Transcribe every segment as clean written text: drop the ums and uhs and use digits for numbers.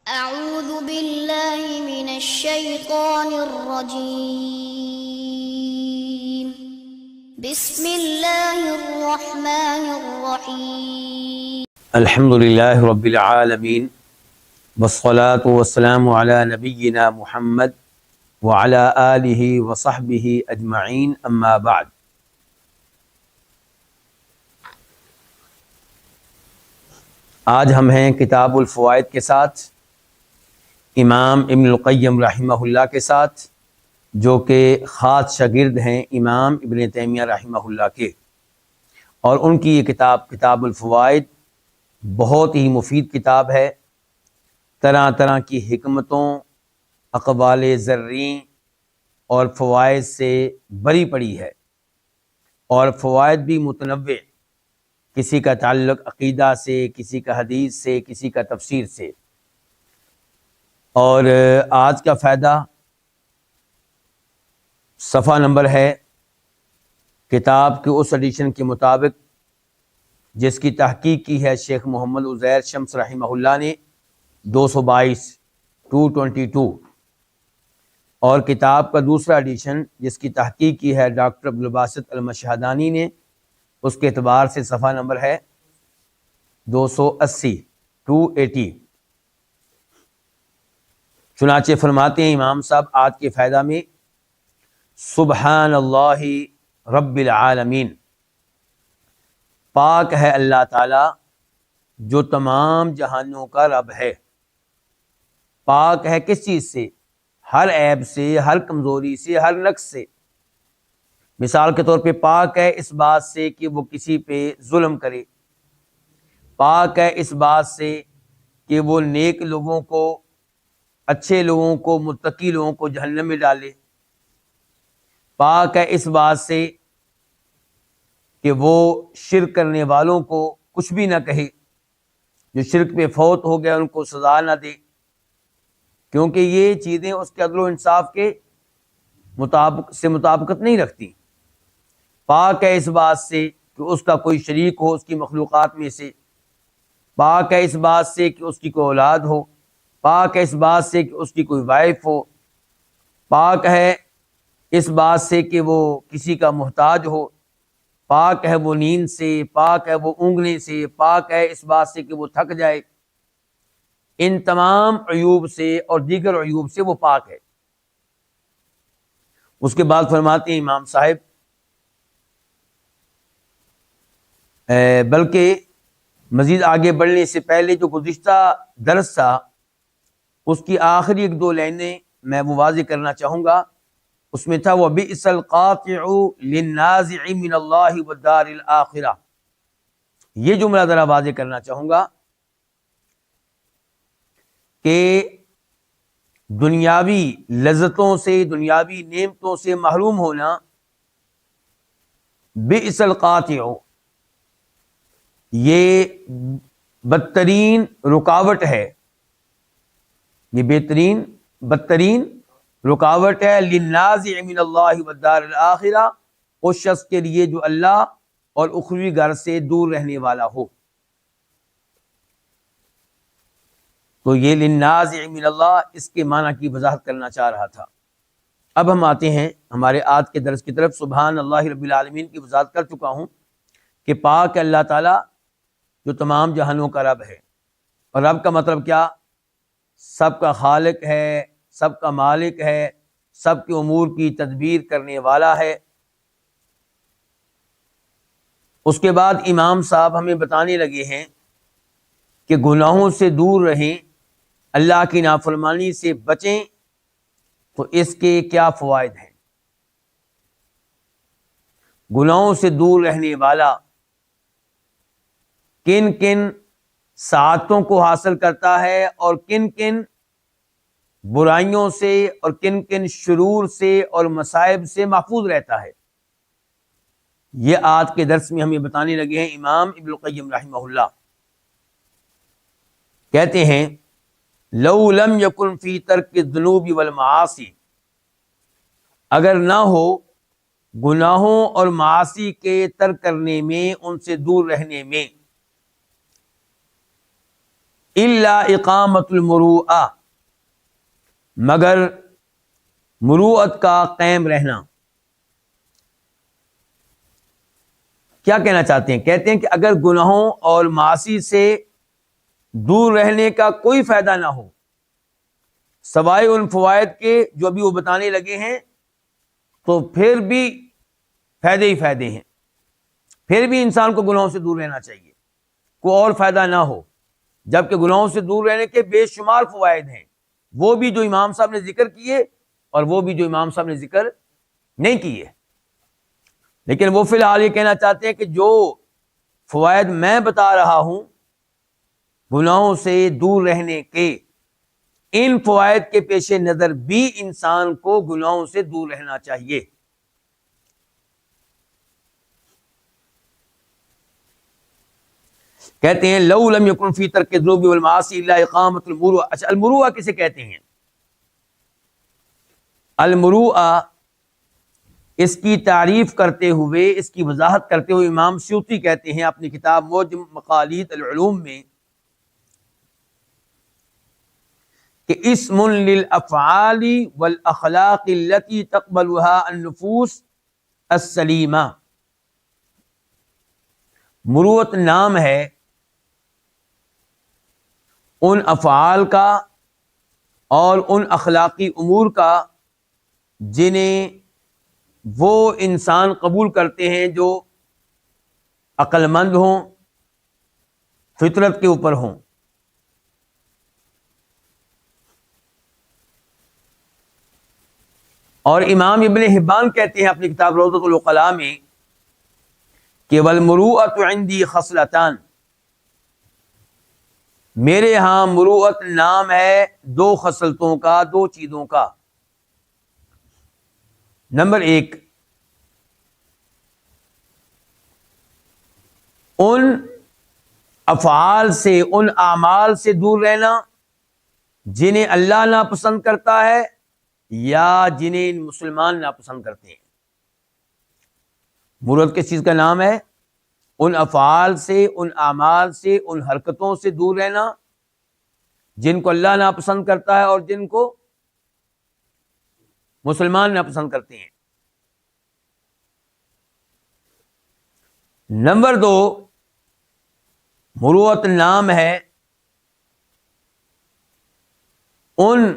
أعوذ بالله من الشيطان الرجيم بسم الله الرحمن الرحيم الحمد لله رب العالمين والصلاة والسلام على نبينا محمد وعلى آله وصحبه أجمعين أما بعد. آج ہم ہیں کتاب الفوائد کے ساتھ، امام ابن القیم رحمہ اللہ کے ساتھ، جو کہ خاص شاگرد ہیں امام ابن تیمیہ رحمہ اللہ کے، اور ان کی یہ کتاب الفوائد بہت ہی مفید کتاب ہے. طرح طرح کی حکمتوں، اقوال زرعی اور فوائد سے بری پڑی ہے، اور فوائد بھی متنوع، کسی کا تعلق عقیدہ سے، کسی کا حدیث سے، کسی کا تفسیر سے. اور آج کا فائدہ صفحہ نمبر ہے کتاب کے اس ایڈیشن کے مطابق جس کی تحقیق کی ہے شیخ محمد عزیر شمس رحمہ اللہ نے، 222 اور کتاب کا دوسرا ایڈیشن جس کی تحقیق کی ہے ڈاکٹر عبدالباسط المشہدانی نے، اس کے اعتبار سے صفحہ نمبر ہے 280. چنانچہ فرماتے ہیں امام صاحب آج کے فائدہ میں، سبحان اللہ رب العالمین، پاک ہے اللہ تعالی جو تمام جہانوں کا رب ہے. پاک ہے کس چیز سے؟ ہر عیب سے، ہر کمزوری سے، ہر نقص سے. مثال کے طور پہ پاک ہے اس بات سے کہ وہ کسی پہ ظلم کرے، پاک ہے اس بات سے کہ وہ نیک لوگوں کو، اچھے لوگوں کو، متقی لوگوں کو جہنم میں ڈالے. پاک ہے اس بات سے کہ وہ شرک کرنے والوں کو کچھ بھی نہ کہے، جو شرک پہ فوت ہو گیا ان کو سزا نہ دے، کیونکہ یہ چیزیں اس کے عدل و انصاف کے مطابقت نہیں رکھتی. پاک ہے اس بات سے کہ اس کا کوئی شریک ہو اس کی مخلوقات میں سے، پاک ہے اس بات سے کہ اس کی کوئی اولاد ہو، پاک ہے اس بات سے کہ اس کی کوئی وائف ہو، پاک ہے اس بات سے کہ وہ کسی کا محتاج ہو، پاک ہے وہ نیند سے، پاک ہے وہ اونگنے سے، پاک ہے اس بات سے کہ وہ تھک جائے. ان تمام عیوب سے اور دیگر عیوب سے وہ پاک ہے. اس کے بعد فرماتے ہیں امام صاحب، بلکہ مزید آگے بڑھنے سے پہلے جو گزشتہ درس تھا اس کی آخری 1-2 لائنیں میں وہ واضح کرنا چاہوں گا. اس میں تھا وَبِئْسَ الْقَاطِعُ لِلنَّازِعِ مِنَ اللَّهِ وَالدَّارِ الْآخِرَةِ. یہ جملہ ذرا واضح کرنا چاہوں گا کہ دنیاوی لذتوں سے، دنیاوی نعمتوں سے محروم ہونا بئس القاطع، یہ بدترین رکاوٹ ہے، یہ بدترین رکاوٹ ہے للنازع من اللہ والدار الآخرہ، اس شخص کے لیے جو اللہ اور اخروی گھر سے دور رہنے والا ہو. تو یہ للنازع من اللہ اس کے معنی کی وضاحت کرنا چاہ رہا تھا. اب ہم آتے ہیں ہمارے آج کے درس کی طرف. سبحان اللہ رب العالمین کی وضاحت کر چکا ہوں کہ پاک اللہ تعالی جو تمام جہانوں کا رب ہے. اور رب کا مطلب کیا؟ سب کا خالق ہے، سب کا مالک ہے، سب کے امور کی تدبیر کرنے والا ہے. اس کے بعد امام صاحب ہمیں بتانے لگے ہیں کہ گناہوں سے دور رہیں، اللہ کی نافرمانی سے بچیں، تو اس کے کیا فوائد ہیں. گناہوں سے دور رہنے والا کن کن سعادتوں کو حاصل کرتا ہے اور کن کن برائیوں سے اور کن کن شرور سے اور مصائب سے محفوظ رہتا ہے، یہ آج کے درس میں ہمیں بتانے لگے ہیں امام ابن القیم رحمہ اللہ. کہتے ہیں لو لم یکن فی ترک الذنوب والمعاصی، اگر نہ ہو گناہوں اور معاصی کے ترک کرنے میں، ان سے دور رہنے میں، الا اقامت المروءہ، مگر مروءت کا قائم رہنا۔ کیا کہنا چاہتے ہیں؟ کہتے ہیں کہ اگر گناہوں اور معاصی سے دور رہنے کا کوئی فائدہ نہ ہو سوائے ان فوائد کے جو ابھی وہ بتانے لگے ہیں، تو پھر بھی فائدے ہی فائدے ہیں، پھر بھی انسان کو گناہوں سے دور رہنا چاہیے، کوئی اور فائدہ نہ ہو، جبکہ گناہوں سے دور رہنے کے بے شمار فوائد ہیں، وہ بھی جو امام صاحب نے ذکر کیے اور وہ بھی جو امام صاحب نے ذکر نہیں کیے۔ لیکن وہ فی الحال یہ کہنا چاہتے ہیں کہ جو فوائد میں بتا رہا ہوں گناہوں سے دور رہنے کے، ان فوائد کے پیش نظر بھی انسان کو گناہوں سے دور رہنا چاہیے۔ کہتے ہیں لو لم یکن فی ترک الذنوب والمعاصی الا اقامت المروءہ۔ اچھا، المروءہ کسے کہتے ہیں؟ المروءہ، اس کی تعریف کرتے ہوئے، اس کی وضاحت کرتے ہوئے امام سیوطی کہتے ہیں اپنی کتاب معجم مقالید العلوم میں کہ اسم للافعال والاخلاق التي تقبلها النفوس السلیمہ، مروت نام ہے ان افعال کا اور ان اخلاقی امور کا جنہیں وہ انسان قبول کرتے ہیں جو عقل مند ہوں، فطرت کے اوپر ہوں۔ اور امام ابن حبان کہتے ہیں اپنی کتاب روضۃ العقلاء میں کہ والمروءۃ عندی خصلتان، میرے ہاں مروءت نام ہے دو خصلتوں کا، دو چیزوں کا۔ نمبر ایک، ان افعال سے، ان اعمال سے دور رہنا جنہیں اللہ ناپسند کرتا ہے یا جنہیں مسلمان ناپسند کرتے ہیں۔ مروت کس چیز کا نام ہے؟ ان افعال سے، ان اعمال سے، ان حرکتوں سے دور رہنا جن کو اللہ ناپسند کرتا ہے اور جن کو مسلمان ناپسند کرتے ہیں۔ نمبر دو، مروت نام ہے ان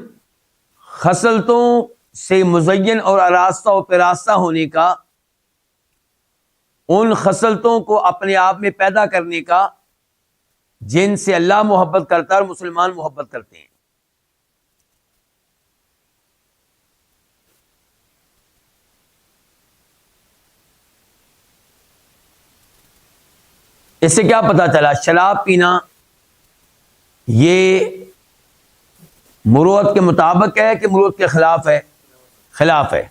خصلتوں سے مزین اور آراستہ و پیراستہ ہونے کا، ان خصلتوں کو اپنے آپ میں پیدا کرنے کا جن سے اللہ محبت کرتا ہے اور مسلمان محبت کرتے ہیں۔ اس سے کیا پتا چلا؟ شراب پینا یہ مروت کے مطابق ہے کہ مروت کے خلاف ہے؟ خلاف ہے،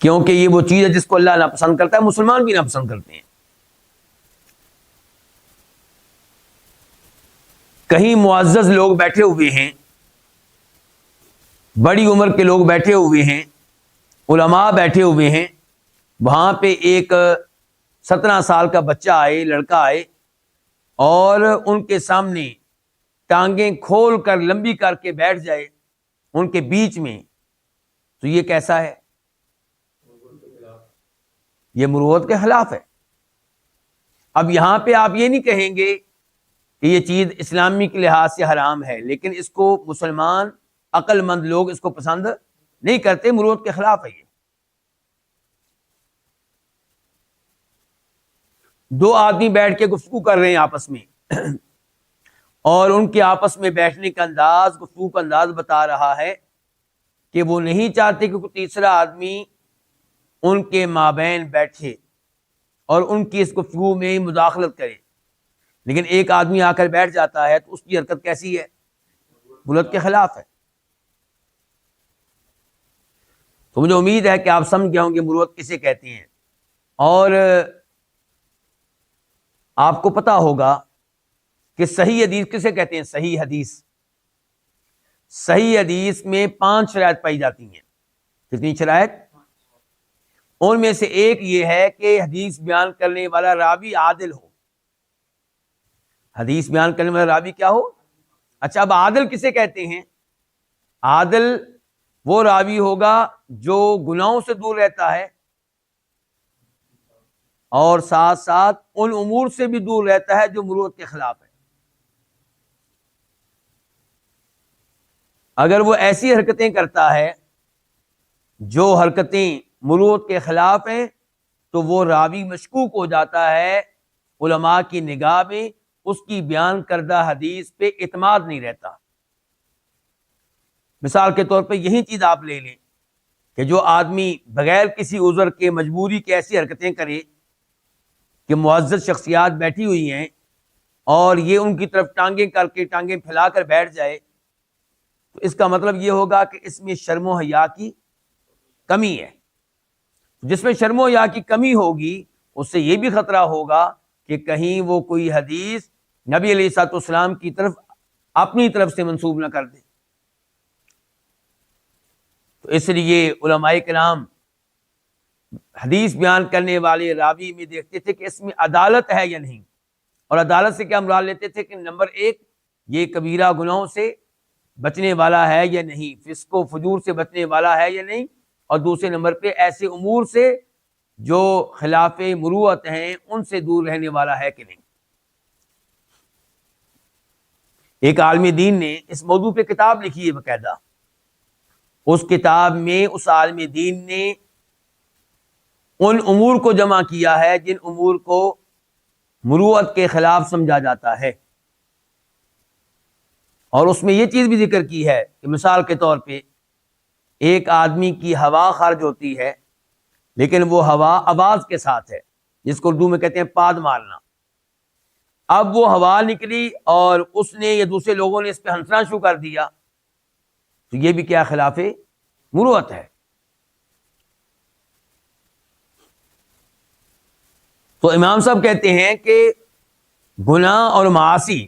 کیونکہ یہ وہ چیز ہے جس کو اللہ ناپسند کرتا ہے، مسلمان بھی ناپسند کرتے ہیں۔ کہیں معزز لوگ بیٹھے ہوئے ہیں، بڑی عمر کے لوگ بیٹھے ہوئے ہیں، علماء بیٹھے ہوئے ہیں، وہاں پہ ایک 17 سال کا بچہ آئے، لڑکا آئے اور ان کے سامنے ٹانگیں کھول کر لمبی کر کے بیٹھ جائے ان کے بیچ میں، تو یہ کیسا ہے؟ یہ مروت کے خلاف ہے۔ اب یہاں پہ آپ یہ نہیں کہیں گے کہ یہ چیز اسلامی کے لحاظ سے حرام ہے، لیکن اس کو مسلمان عقل مند لوگ اس کو پسند نہیں کرتے، مروت کے خلاف ہے۔ یہ دو آدمی بیٹھ کے گفتگو کر رہے ہیں آپس میں اور ان کے آپس میں بیٹھنے کا انداز، گفتگو کا انداز بتا رہا ہے کہ وہ نہیں چاہتے کہ کوئی تیسرا آدمی ان کے مابین بیٹھے اور ان کی اس گفتگو میں مداخلت کرے، لیکن ایک آدمی آ کر بیٹھ جاتا ہے تو اس کی حرکت کیسی ہے؟ مروت کے خلاف ہے۔ تو مجھے امید ہے کہ آپ سمجھ گئے ہوں گے مروت کسے کہتے ہیں، اور آپ کو پتا ہوگا کہ صحیح حدیث کسے کہتے ہیں؟ صحیح حدیث، صحیح حدیث میں 5 شرائط پائی جاتی ہیں۔ کتنی شرائط؟ ان میں سے ایک یہ ہے کہ حدیث بیان کرنے والا راوی عادل ہو۔ حدیث بیان کرنے والا راوی کیا ہو؟ اچھا، اب عادل کسے کہتے ہیں؟ عادل وہ راوی ہوگا جو گناہوں سے دور رہتا ہے اور ساتھ ساتھ ان امور سے بھی دور رہتا ہے جو مروت کے خلاف ہے۔ اگر وہ ایسی حرکتیں کرتا ہے جو حرکتیں مروت کے خلاف ہیں تو وہ راوی مشکوک ہو جاتا ہے، علماء کی نگاہ میں اس کی بیان کردہ حدیث پہ اعتماد نہیں رہتا۔ مثال کے طور پہ یہی چیز آپ لے لیں کہ جو آدمی بغیر کسی عذر کے مجبوری کے ایسی حرکتیں کرے کہ معزز شخصیات بیٹھی ہوئی ہیں اور یہ ان کی طرف ٹانگیں کر کے ٹانگیں پھیلا کر بیٹھ جائے، تو اس کا مطلب یہ ہوگا کہ اس میں شرم و حیا کی کمی ہے۔ جس میں شرم و حیا کی کمی ہوگی اس سے یہ بھی خطرہ ہوگا کہ کہیں وہ کوئی حدیث نبی علیہ الصلوۃ والسلام کی طرف اپنی طرف سے منسوب نہ کر دے۔ تو اس لیے علماء کرام حدیث بیان کرنے والے راوی میں دیکھتے تھے کہ اس میں عدالت ہے یا نہیں، اور عدالت سے کیا مراد لیتے تھے کہ نمبر ایک، یہ کبیرہ گناہوں سے بچنے والا ہے یا نہیں، فسق و فجور سے بچنے والا ہے یا نہیں، اور دوسرے نمبر پہ ایسے امور سے جو خلاف مروت ہیں ان سے دور رہنے والا ہے کہ نہیں۔ ایک عالم دین نے اس موضوع پہ کتاب لکھی ہے باقاعدہ۔ اس کتاب میں اس عالم دین نے ان امور کو جمع کیا ہے جن امور کو مروت کے خلاف سمجھا جاتا ہے، اور اس میں یہ چیز بھی ذکر کی ہے کہ مثال کے طور پہ ایک آدمی کی ہوا خارج ہوتی ہے لیکن وہ ہوا آواز کے ساتھ ہے، جس کو اردو میں کہتے ہیں پاد مارنا۔ اب وہ ہوا نکلی اور اس نے یا دوسرے لوگوں نے اس پہ ہنسنا شروع کر دیا، تو یہ بھی کیا خلاف مروت ہے۔ تو امام صاحب کہتے ہیں کہ گناہ اور معاصی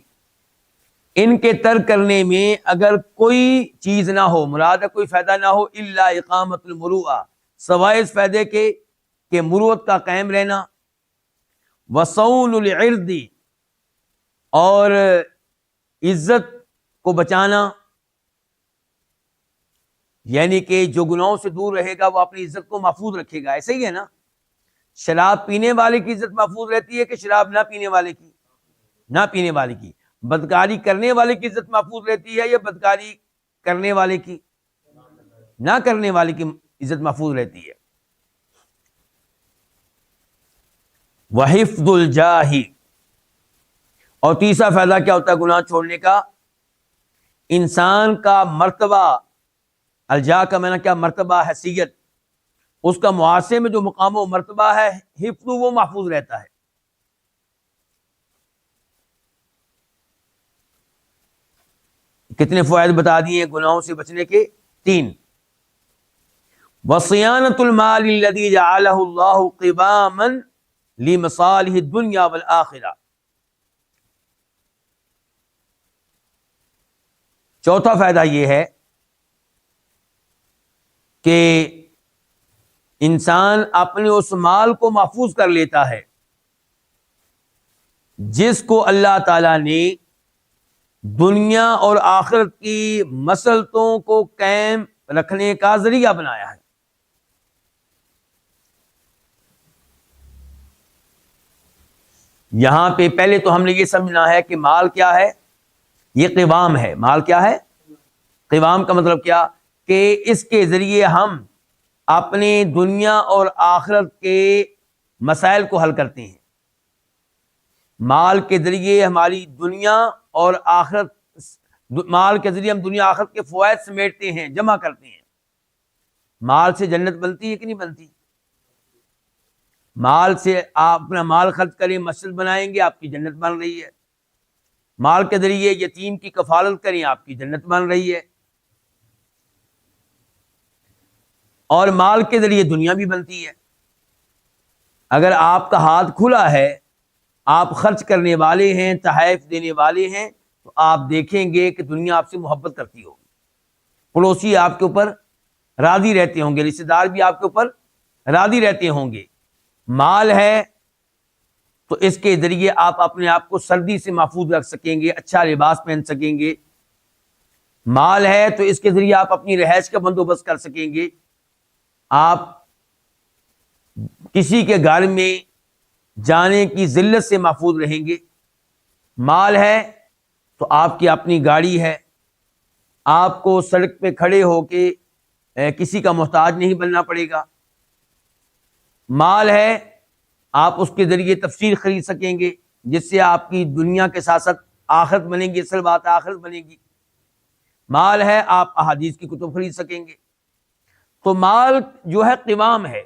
ان کے ترک کرنے میں اگر کوئی چیز نہ ہو، مراد ہے کوئی فائدہ نہ ہو، الا اقامت المروءہ، سوائے اس فائدے کے کہ مروت کا قائم رہنا، وصون العرض، اور عزت کو بچانا، یعنی کہ جو گناہوں سے دور رہے گا وہ اپنی عزت کو محفوظ رکھے گا۔ ایسا ہی ہے نا، شراب پینے والے کی عزت محفوظ رہتی ہے کہ شراب نہ پینے والے کی؟ نہ پینے والے کی۔ بدکاری کرنے والے کی عزت محفوظ رہتی ہے یا بدکاری کرنے والے کی؟ نہ کرنے والے کی عزت محفوظ رہتی ہے۔ وحفظ الجاہ، اور تیسرا فائدہ کیا ہوتا ہے گناہ چھوڑنے کا؟ انسان کا مرتبہ، الجاہ کا معنی کیا؟ مرتبہ، حیثیت، اس کا معاشرے میں جو مقام و مرتبہ ہے حفظ، وہ محفوظ رہتا ہے۔ کتنے فوائد بتا دیے گناہوں سے بچنے کے؟ 3۔ وصیانۃ المال الذی جعلہ اللہ قواما لمصالح الدنیا والآخرہ۔ چوتھا فائدہ یہ ہے کہ انسان اپنے اس مال کو محفوظ کر لیتا ہے جس کو اللہ تعالی نے دنیا اور آخرت کی مصلحتوں کو قائم رکھنے کا ذریعہ بنایا ہے۔ یہاں پہ پہلے تو ہم نے یہ سمجھنا ہے کہ مال کیا ہے؟ یہ قوام ہے۔ مال کیا ہے؟ قوام کا مطلب کیا؟ کہ اس کے ذریعے ہم اپنے دنیا اور آخرت کے مسائل کو حل کرتے ہیں۔ مال کے ذریعے ہماری دنیا اور آخرت، مال کے ذریعے ہم دنیا آخرت کے فوائد سمیٹتے ہیں، جمع کرتے ہیں۔ مال سے جنت بنتی ہے کہ نہیں بنتی؟ مال سے آپ اپنا مال خرچ کریں، مسجد بنائیں گے، آپ کی جنت بن رہی ہے۔ مال کے ذریعے یتیم کی کفالت کریں، آپ کی جنت بن رہی ہے۔ اور مال کے ذریعے دنیا بھی بنتی ہے۔ اگر آپ کا ہاتھ کھلا ہے، آپ خرچ کرنے والے ہیں، تحائف دینے والے ہیں، تو آپ دیکھیں گے کہ دنیا آپ سے محبت کرتی ہوگی، پڑوسی آپ کے اوپر راضی رہتے ہوں گے، رشتے دار بھی آپ کے اوپر راضی رہتے ہوں گے۔ مال ہے تو اس کے ذریعے آپ اپنے آپ کو سردی سے محفوظ رکھ سکیں گے، اچھا لباس پہن سکیں گے۔ مال ہے تو اس کے ذریعے آپ اپنی رہائش کا بندوبست کر سکیں گے، آپ کسی کے گھر میں جانے کی ذلت سے محفوظ رہیں گے۔ مال ہے تو آپ کی اپنی گاڑی ہے، آپ کو سڑک پہ کھڑے ہو کے کسی کا محتاج نہیں بننا پڑے گا۔ مال ہے آپ اس کے ذریعے تفسیر خرید سکیں گے، جس سے آپ کی دنیا کے ساتھ ساتھ آخرت بنے گی، اصل بات آخرت بنے گی۔ مال ہے آپ احادیث کی کتب خرید سکیں گے۔ تو مال جو ہے قوام ہے،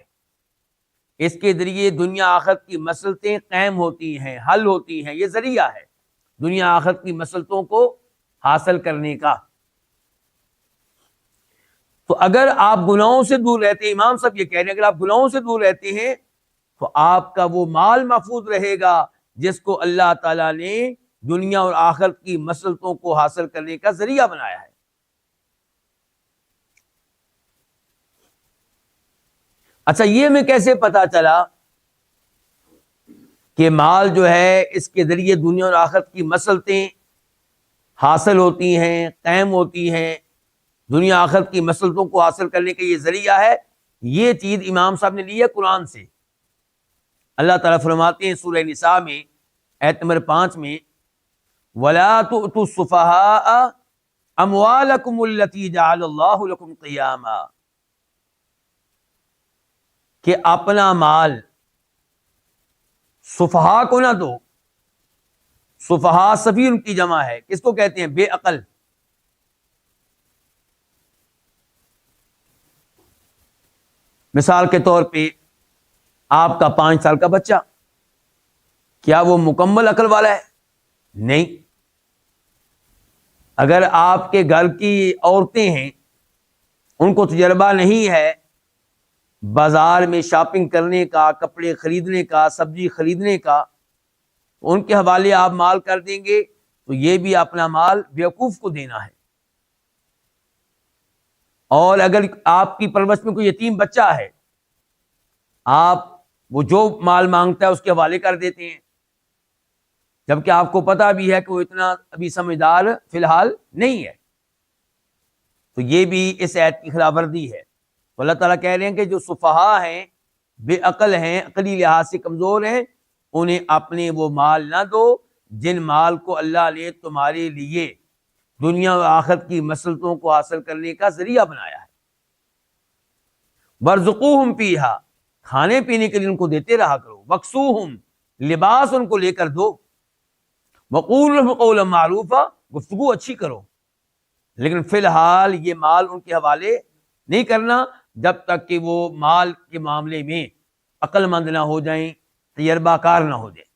اس کے ذریعے دنیا آخرت کی مصلحتیں قائم ہوتی ہیں، حل ہوتی ہیں، یہ ذریعہ ہے دنیا آخرت کی مصلحتوں کو حاصل کرنے کا۔ تو اگر آپ گناہوں سے دور رہتے ہیں، امام صاحب یہ کہہ رہے ہیں، اگر آپ گناہوں سے دور رہتے ہیں تو آپ کا وہ مال محفوظ رہے گا جس کو اللہ تعالیٰ نے دنیا اور آخرت کی مصلحتوں کو حاصل کرنے کا ذریعہ بنایا ہے۔ اچھا، یہ ہمیں کیسے پتا چلا کہ مال جو ہے اس کے ذریعے دنیا اور آخرت کی مصلحتیں حاصل ہوتی ہیں، قائم ہوتی ہیں، دنیا آخرت کی مصلحتوں کو حاصل کرنے کا یہ ذریعہ ہے؟ یہ چیز امام صاحب نے لی ہے قرآن سے۔ اللہ تعالیٰ فرماتے ہیں سورہ نساء میں آیت نمبر 5 میں، وَلَا تُؤْتُوا السُّفَهَاءَ أَمْوَالَكُمُ الَّتِي جَعَلَ اللَّهُ لَكُمْ قِيَامًا، کہ اپنا مال سفہاء کو نہ دو۔ سفہاء سفیہ ان کی جمع ہے، کس کو کہتے ہیں؟ بے عقل۔ مثال کے طور پہ آپ کا 5 سال کا بچہ، کیا وہ مکمل عقل والا ہے؟ نہیں۔ اگر آپ کے گھر کی عورتیں ہیں، ان کو تجربہ نہیں ہے بازار میں شاپنگ کرنے کا، کپڑے خریدنے کا، سبزی خریدنے کا، ان کے حوالے آپ مال کر دیں گے تو یہ بھی اپنا مال بیوقوف کو دینا ہے۔ اور اگر آپ کی پرورش میں کوئی یتیم بچہ ہے، آپ وہ جو مال مانگتا ہے اس کے حوالے کر دیتے ہیں، جبکہ آپ کو پتا بھی ہے کہ وہ اتنا ابھی سمجھدار فی الحال نہیں ہے۔ تو یہ بھی اس آیت کی خلاف ورزی ہے۔ تو اللہ تعالیٰ کہہ رہے ہیں کہ جو سفہاء ہیں، بے عقل ہیں، عقلی لحاظ سے کمزور ہیں، انہیں اپنے وہ مال نہ دو جن مال کو اللہ نے تمہارے لیے دنیا و آخرت کی مصلحتوں کو حاصل کرنے کا ذریعہ بنایا ہے۔ وَارْزُقُوهُمْ فِيهَا، کھانے پینے کے لیے ان کو دیتے رہا کرو۔ وَاكْسُوهُمْ، لباس ان کو لے کر دو۔ وَقُولُوا لَهُمْ قَوْلًا مَعْرُوفًا، گفتگو اچھی کرو، لیکن فی الحال یہ مال ان کے حوالے نہیں کرنا جب تک کہ وہ مال کے معاملے میں عقل مند نہ ہو جائیں، تجربہ کار نہ ہو جائیں۔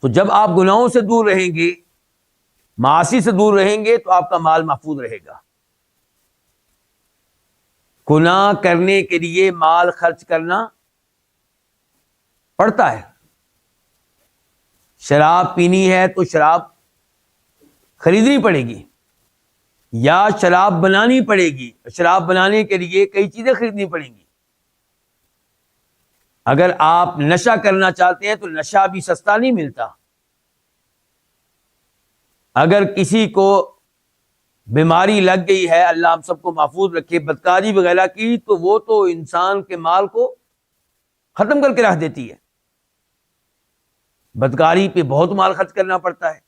تو جب آپ گناہوں سے دور رہیں گے، معاصی سے دور رہیں گے، تو آپ کا مال محفوظ رہے گا۔ گناہ کرنے کے لیے مال خرچ کرنا پڑتا ہے۔ شراب پینی ہے تو شراب خریدنی پڑے گی، یا شراب بنانی پڑے گی، شراب بنانے کے لیے کئی چیزیں خریدنی پڑیں گی۔ اگر آپ نشہ کرنا چاہتے ہیں تو نشہ بھی سستا نہیں ملتا۔ اگر کسی کو بیماری لگ گئی ہے، اللہ ہم سب کو محفوظ رکھے، بدکاری وغیرہ کی، تو وہ تو انسان کے مال کو ختم کر کے رکھ دیتی ہے۔ بدکاری پہ بہت مال خرچ کرنا پڑتا ہے۔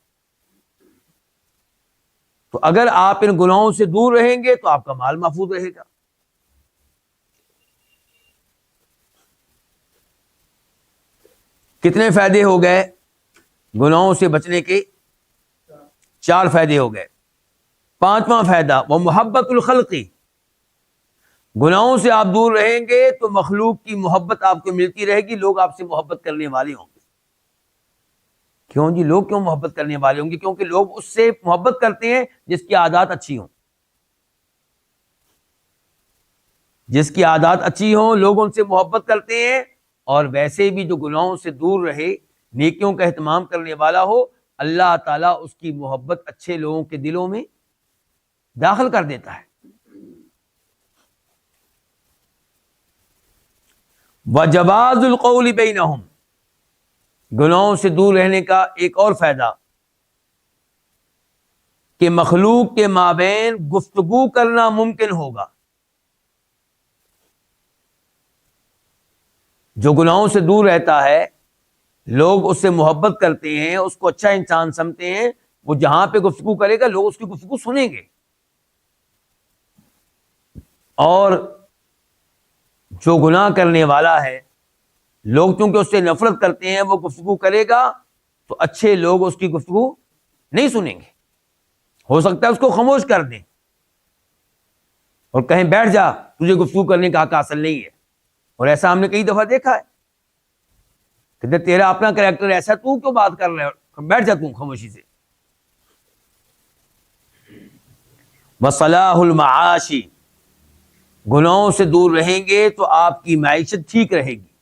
تو اگر آپ ان گناہوں سے دور رہیں گے تو آپ کا مال محفوظ رہے گا۔ کتنے فائدے ہو گئے گناہوں سے بچنے کے؟ 4 فائدے ہو گئے۔ 5واں فائدہ، وہ محبت الخلقی، گناہوں سے آپ دور رہیں گے تو مخلوق کی محبت آپ کو ملتی رہے گی، لوگ آپ سے محبت کرنے والے ہوں گے۔ کیوں جی؟ لوگ کیوں محبت کرنے والے ہوں گے؟ کیونکہ لوگ اس سے محبت کرتے ہیں جس کی عادات اچھی ہوں۔ جس کی عادات اچھی ہوں لوگ ان سے محبت کرتے ہیں، اور ویسے بھی جو گناہوں سے دور رہے، نیکیوں کا اہتمام کرنے والا ہو، اللہ تعالیٰ اس کی محبت اچھے لوگوں کے دلوں میں داخل کر دیتا ہے۔ وجواز القول بینہم، گناہوں سے دور رہنے کا ایک اور فائدہ کہ مخلوق کے مابین گفتگو کرنا ممکن ہوگا. جو گناہوں سے دور رہتا ہے، لوگ اس سے محبت کرتے ہیں، اس کو اچھا انسان سمجھتے ہیں، وہ جہاں پہ گفتگو کرے گا لوگ اس کی گفتگو سنیں گے. اور جو گناہ کرنے والا ہے، لوگ چونکہ اس سے نفرت کرتے ہیں، وہ گفتگو کرے گا تو اچھے لوگ اس کی گفتگو نہیں سنیں گے. ہو سکتا ہے اس کو خاموش کر دیں اور کہیں بیٹھ جا، تجھے گفتگو کرنے کا حق حاصل نہیں ہے. اور ایسا ہم نے کئی دفعہ دیکھا ہے کہ تیرا اپنا کریکٹر ایسا، تو کیوں بات کر رہے ہو، بیٹھ جا تم خاموشی سے. وصلاح المعاشی، گناہوں سے دور رہیں گے تو آپ کی معیشت ٹھیک رہے گی.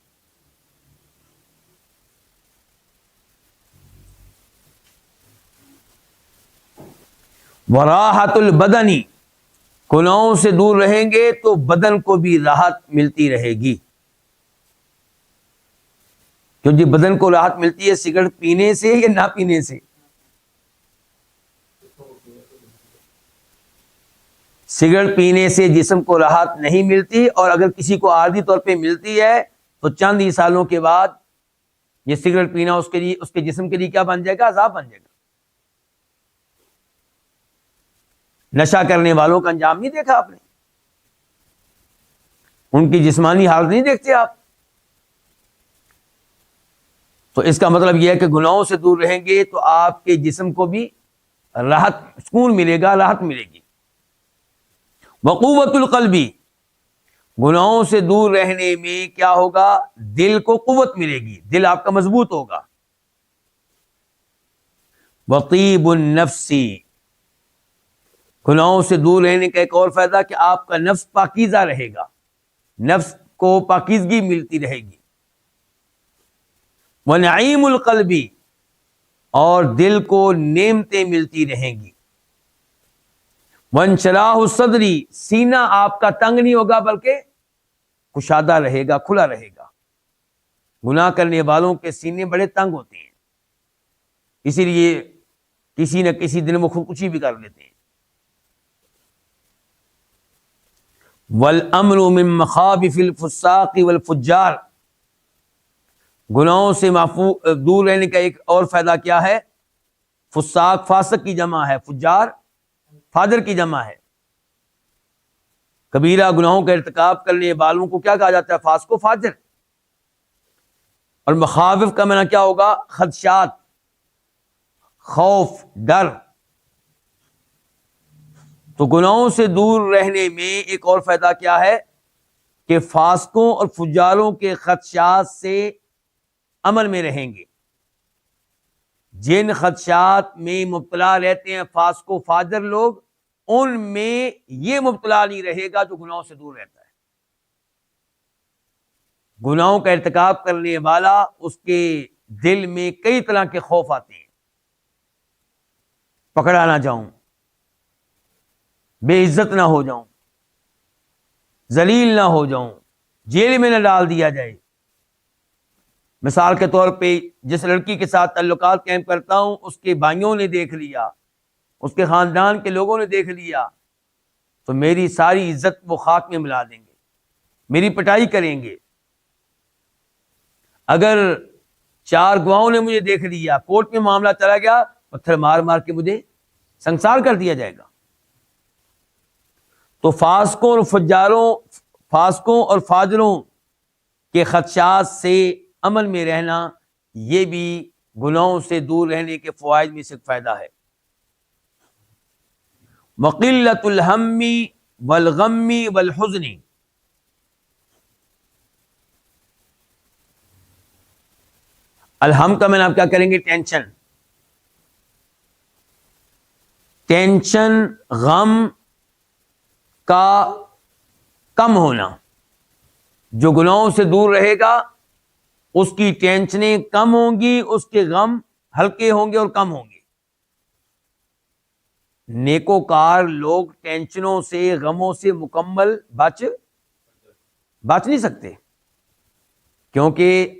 وراحت البدنی، گناہوں سے دور رہیں گے تو بدن کو بھی راحت ملتی رہے گی. کیونکہ بدن کو راحت ملتی ہے سگریٹ پینے سے یا نہ پینے سے؟ سگریٹ پینے سے جسم کو راحت نہیں ملتی، اور اگر کسی کو عارضی طور پہ ملتی ہے تو چند ہی سالوں کے بعد یہ سگریٹ پینا اس کے جسم کے لیے کیا بن جائے گا؟ عذاب بن جائے گا. نشہ کرنے والوں کا انجام نہیں دیکھا آپ نے؟ ان کی جسمانی حالت نہیں دیکھتے آپ؟ تو اس کا مطلب یہ ہے کہ گناہوں سے دور رہیں گے تو آپ کے جسم کو بھی راحت، سکون ملے گا، راحت ملے گی. وقوت القلبی، گناہوں سے دور رہنے میں کیا ہوگا؟ دل کو قوت ملے گی، دل آپ کا مضبوط ہوگا. وطیب النفسی، گناہوں سے دور رہنے کا ایک اور فائدہ کہ آپ کا نفس پاکیزہ رہے گا، نفس کو پاکیزگی ملتی رہے گی. ونعیم القلبی، اور دل کو نعمتیں ملتی رہیں گی. وانشراح الصدری، سینہ آپ کا تنگ نہیں ہوگا بلکہ کشادہ رہے گا، کھلا رہے گا. گناہ کرنے والوں کے سینے بڑے تنگ ہوتے ہیں، اسی لیے کسی نہ کسی دن وہ خودکشی بھی کر لیتے ہیں. والامن من مخابث الفساق والفجار، گناہوں سے دور رہنے کا ایک اور فائدہ کیا ہے؟ فساق فاسق کی جمع ہے، فجار فاجر کی جمع ہے. کبیرہ گناہوں کا ارتکاب کرنے والوں کو کیا کہا جاتا ہے؟ فاسق و فاجر. اور مخاوف کا معنی کیا ہوگا؟ خدشات، خوف، ڈر. تو گناہوں سے دور رہنے میں ایک اور فائدہ کیا ہے کہ فاسقوں اور فجاروں کے خدشات سے امن میں رہیں گے. جن خدشات میں مبتلا رہتے ہیں فاسق و فاجر لوگ، ان میں یہ مبتلا نہیں رہے گا جو گناہوں سے دور رہتا ہے. گناہوں کا ارتکاب کرنے والا، اس کے دل میں کئی طرح کے خوف آتے ہیں. پکڑا نہ جاؤں، بے عزت نہ ہو جاؤں، ذلیل نہ ہو جاؤں، جیل میں نہ ڈال دیا جائے. مثال کے طور پہ جس لڑکی کے ساتھ تعلقات قائم کرتا ہوں، اس کے بھائیوں نے دیکھ لیا، اس کے خاندان کے لوگوں نے دیکھ لیا تو میری ساری عزت وہ خاک میں ملا دیں گے، میری پٹائی کریں گے. اگر 4 گواہوں نے مجھے دیکھ لیا، کورٹ میں معاملہ چلا گیا، پتھر مار مار کے مجھے سنسار کر دیا جائے گا. تو فاسقوں اور فاجروں کے خدشات سے امن میں رہنا، یہ بھی گناہوں سے دور رہنے کے فوائد میں سے ایک فائدہ ہے. وقلۃ الہم والغم والحزن، الہم کا میں آپ کیا کریں گے؟ ٹینشن، غم کا کم ہونا. جو گناہوں سے دور رہے گا اس کی ٹینشنیں کم ہوں گی، اس کے غم ہلکے ہوں گے اور کم ہوں گے. نیکوکار لوگ ٹینشنوں سے، غموں سے مکمل بچ نہیں سکتے. کیونکہ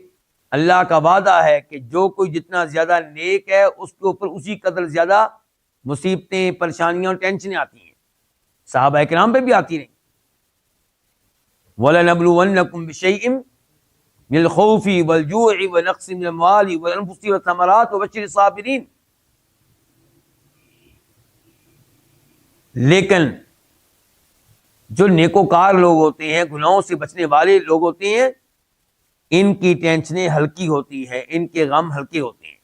اللہ کا وعدہ ہے کہ جو کوئی جتنا زیادہ نیک ہے اس کے اوپر اسی قدر زیادہ مصیبتیں، پریشانیاں اور ٹینشنیں آتی ہیں. صحابہ کرام پہ بھی آتی رہیں. وَلَنَبْلُوَنَّكُمْ بِشَيْءٍ مِنَ الْخَوْفِ وَالْجُوعِ وَنَقْصٍ مِنَ الْأَمْوَالِ وَالْأَنفُسِ وَالثَّمَرَاتِ وَبَشِّرِ الصَّابِرِينَ. لیکن جو نیکوکار لوگ ہوتے ہیں، گناہوں سے بچنے والے لوگ ہوتے ہیں، ان کی ٹینشنیں ہلکی ہوتی ہیں، ان کے غم ہلکے ہوتے ہیں.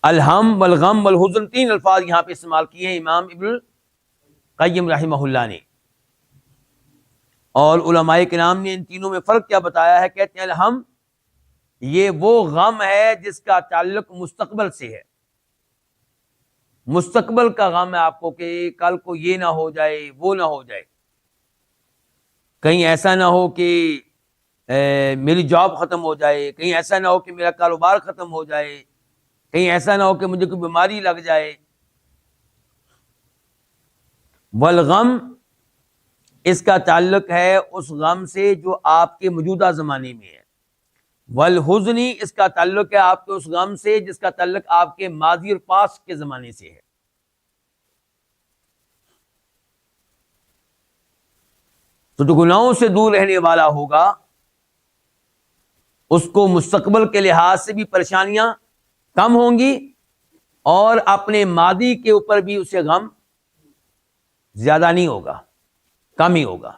الہم والغم والحزن 3 الفاظ یہاں پہ استعمال کیے ہیں امام ابن القیم رحمہ اللہ نے. اور علماء کرام نے ان تینوں میں فرق کیا بتایا ہے؟ کہتے ہیں الہم یہ وہ غم ہے جس کا تعلق مستقبل سے ہے. مستقبل کا غم ہے آپ کو کہ کل کو یہ نہ ہو جائے، وہ نہ ہو جائے، کہیں ایسا نہ ہو کہ میری جاب ختم ہو جائے، کہیں ایسا نہ ہو کہ میرا کاروبار ختم ہو جائے، کہیں ایسا نہ ہو کہ مجھے کوئی بیماری لگ جائے. والغم اس کا تعلق ہے اس غم سے جو آپ کے موجودہ زمانے میں ہے. والحزنی اس کا تعلق ہے آپ کے اس غم سے جس کا تعلق آپ کے ماضی اور پاسٹ کے زمانے سے ہے. تو جو گناہوں سے دور رہنے والا ہوگا اس کو مستقبل کے لحاظ سے بھی پریشانیاں کم ہوں گی اور اپنے ماضی کے اوپر بھی اسے غم زیادہ نہیں ہوگا، کم ہی ہوگا.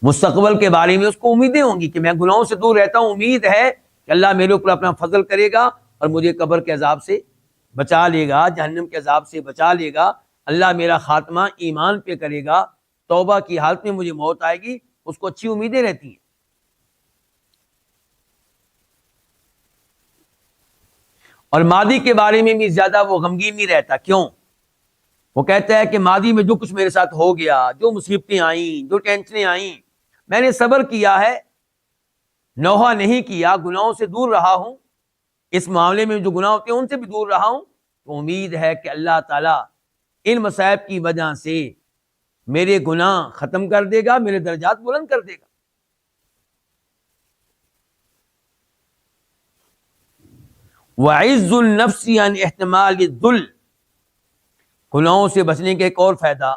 مستقبل کے بارے میں اس کو امیدیں ہوں گی کہ میں گناہوں سے دور رہتا ہوں، امید ہے کہ اللہ میرے اوپر اپنا فضل کرے گا اور مجھے قبر کے عذاب سے بچا لے گا، جہنم کے عذاب سے بچا لے گا، اللہ میرا خاتمہ ایمان پہ کرے گا، توبہ کی حالت میں مجھے موت آئے گی. اس کو اچھی امیدیں رہتی ہیں. اور ماضی کے بارے میں بھی زیادہ وہ غمگین نہیں رہتا. کیوں؟ وہ کہتا ہے کہ ماضی میں جو کچھ میرے ساتھ ہو گیا، جو مصیبتیں آئیں، جو ٹینشنیں آئیں، میں نے صبر کیا ہے، نوحہ نہیں کیا، گناہوں سے دور رہا ہوں، اس معاملے میں جو گناہ ہوتے ہیں ان سے بھی دور رہا ہوں، تو امید ہے کہ اللہ تعالیٰ ان مصائب کی وجہ سے میرے گناہ ختم کر دے گا، میرے درجات بلند کر دے گا. وَعِزُّ النَّفْسِ عَنْ احتمال الذُّلِّ گناہوں سے بچنے کا ایک اور فائدہ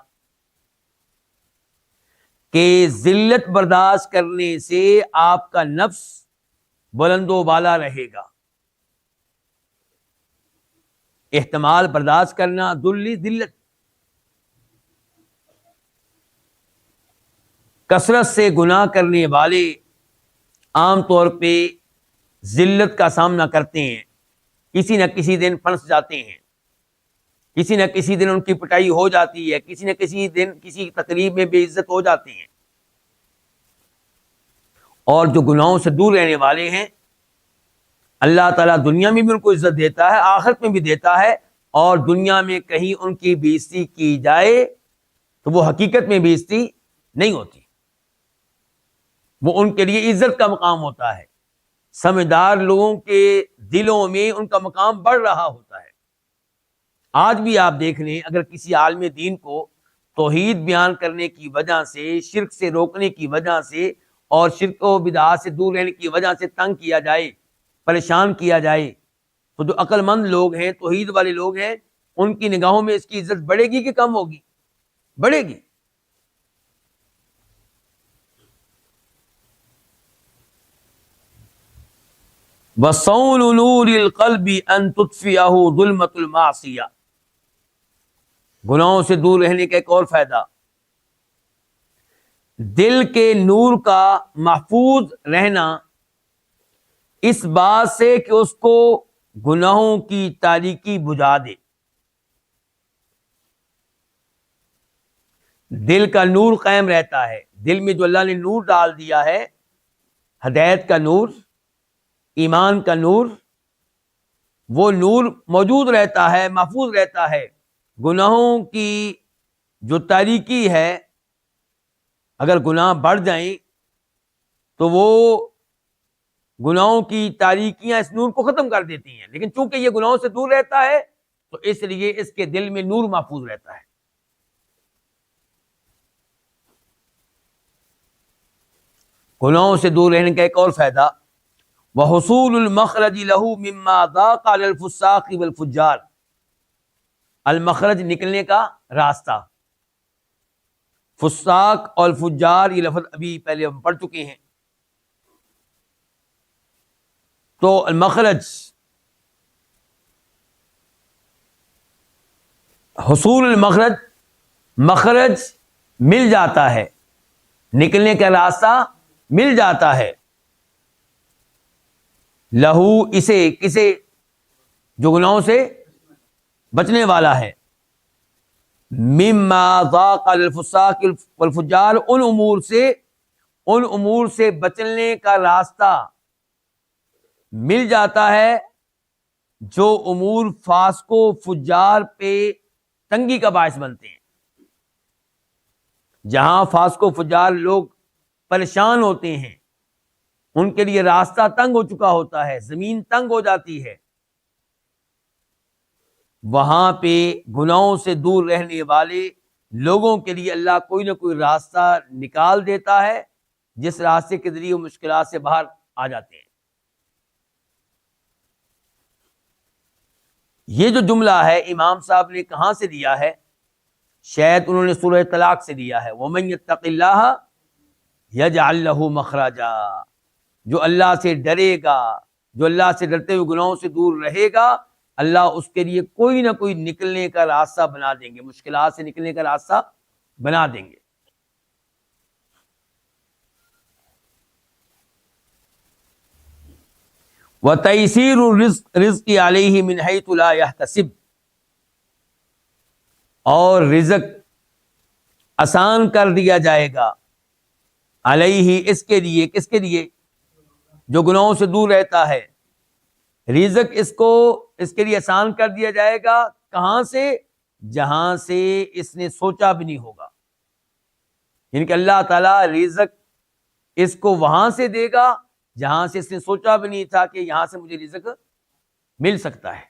کہ ذلت برداشت کرنے سے آپ کا نفس بلند و بالا رہے گا. احتمال برداشت کرنا، ذلت. کثرت سے گناہ کرنے والے عام طور پہ ذلت کا سامنا کرتے ہیں، کسی نہ کسی دن پھنس جاتے ہیں، کسی نہ کسی دن ان کی پٹائی ہو جاتی ہے، کسی نہ کسی دن کسی تقریب میں بے عزت ہو جاتے ہیں. اور جو گناہوں سے دور رہنے والے ہیں اللہ تعالیٰ دنیا میں بھی ان کو عزت دیتا ہے، آخرت میں بھی دیتا ہے. اور دنیا میں کہیں ان کی بے عزتی کی جائے تو وہ حقیقت میں بے عزتی نہیں ہوتی، وہ ان کے لیے عزت کا مقام ہوتا ہے. سمجھدار لوگوں کے دلوں میں ان کا مقام بڑھ رہا ہوتا ہے. آج بھی آپ دیکھ لیں، اگر کسی عالم دین کو توحید بیان کرنے کی وجہ سے، شرک سے روکنے کی وجہ سے اور شرک و بدعات سے دور رہنے کی وجہ سے تنگ کیا جائے، پریشان کیا جائے، تو جو عقل مند لوگ ہیں، توحید والے لوگ ہیں، ان کی نگاہوں میں اس کی عزت بڑھے گی کہ کم ہوگی؟ بڑھے گی. وَصَوْنُ نُورِ الْقَلْبِ أَن تُطْفِئَهُ ظُلْمَةُ الْمَعْصِيَةِ گناہوں سے دور رہنے کا ایک اور فائدہ، دل کے نور کا محفوظ رہنا اس بات سے کہ اس کو گناہوں کی تاریکی بجھا دے. دل کا نور قائم رہتا ہے. دل میں جو اللہ نے نور ڈال دیا ہے، ہدایت کا نور، ایمان کا نور، وہ نور موجود رہتا ہے، محفوظ رہتا ہے. گناہوں کی جو تاریکی ہے، اگر گناہ بڑھ جائیں تو وہ گناہوں کی تاریکیاں اس نور کو ختم کر دیتی ہیں. لیکن چونکہ یہ گناہوں سے دور رہتا ہے تو اس لیے اس کے دل میں نور محفوظ رہتا ہے. گناہوں سے دور رہنے کا ایک اور فائدہ، وحصول المخرج له مما ضاق على الفساق والفجار، المخرج نکلنے کا راستہ۔ فساق اور فجار یہ لفظ ابھی پہلے ہم پڑھ چکے ہیں۔ تو المخرج، حصول المخرج، مخرج مل جاتا ہے، نکلنے کا راستہ مل جاتا ہے، لہو اسے، کسے؟ جو گناہوں سے بچنے والا ہے، مما ضاق الفساق والفجار، ان امور سے بچنے کا راستہ مل جاتا ہے جو امور فاسق و فجار پہ تنگی کا باعث بنتے ہیں۔ جہاں فاسق و فجار لوگ پریشان ہوتے ہیں، ان کے لیے راستہ تنگ ہو چکا ہوتا ہے، زمین تنگ ہو جاتی ہے، وہاں پہ گناہوں سے دور رہنے والے لوگوں کے لیے اللہ کوئی نہ کوئی راستہ نکال دیتا ہے، جس راستے کے ذریعے وہ مشکلات سے باہر آ جاتے ہیں۔ یہ جو جملہ ہے امام صاحب نے کہاں سے لیا ہے؟ شاید انہوں نے سورہ طلاق سے لیا ہے، وَمَن يَتَّقِ اللَّهَ يَجْعَل لَّهُ مَخْرَجًا، جو اللہ سے ڈرے گا، جو اللہ سے ڈرتے ہوئے گناہوں سے دور رہے گا، اللہ اس کے لیے کوئی نہ کوئی نکلنے کا راستہ بنا دیں گے، مشکلات سے نکلنے کا راستہ بنا دیں گے۔ وَتَيْسِيرُ الرِّزْقِ عَلَيْهِ مِنْ حَيْثُ لَا يَحْتَسِبُ، اور رزق آسان کر دیا جائے گا، علیہ اس کے لیے، کس کے لیے؟ جو گناہوں سے دور رہتا ہے، رزق اس کے لیے آسان کر دیا جائے گا، کہاں سے؟ جہاں سے اس نے سوچا بھی نہیں ہوگا، یعنی کہ اللہ تعالیٰ رزق اس کو وہاں سے دے گا جہاں سے اس نے سوچا بھی نہیں تھا کہ یہاں سے مجھے رزق مل سکتا ہے۔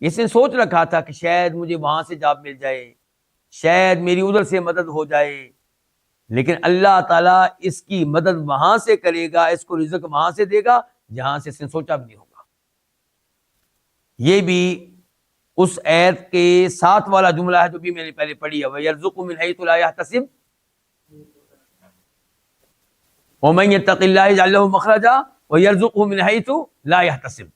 اس نے سوچ رکھا تھا کہ شاید مجھے وہاں سے جاب مل جائے، شاید میری ادھر سے مدد ہو جائے، لیکن اللہ تعالیٰ اس کی مدد وہاں سے کرے گا، اس کو رزق وہاں سے دے گا جہاں سے اس نے سوچا بھی نہیں ہوگا۔ یہ بھی اس آیت کے ساتھ والا جملہ ہے جو بھی میں نے پہلے پڑھی ہے، وَيَرْزُقُهُ مِنْ حَيْثُ لَا يَحْتَسِبُ وَمَن يَتَّقِ اللَّهَ يَجْعَل لَّهُ مَخْرَجًا وَيَرْزُقْهُ مِنْ حَيْثُ لَا يَحْتَسِبُ،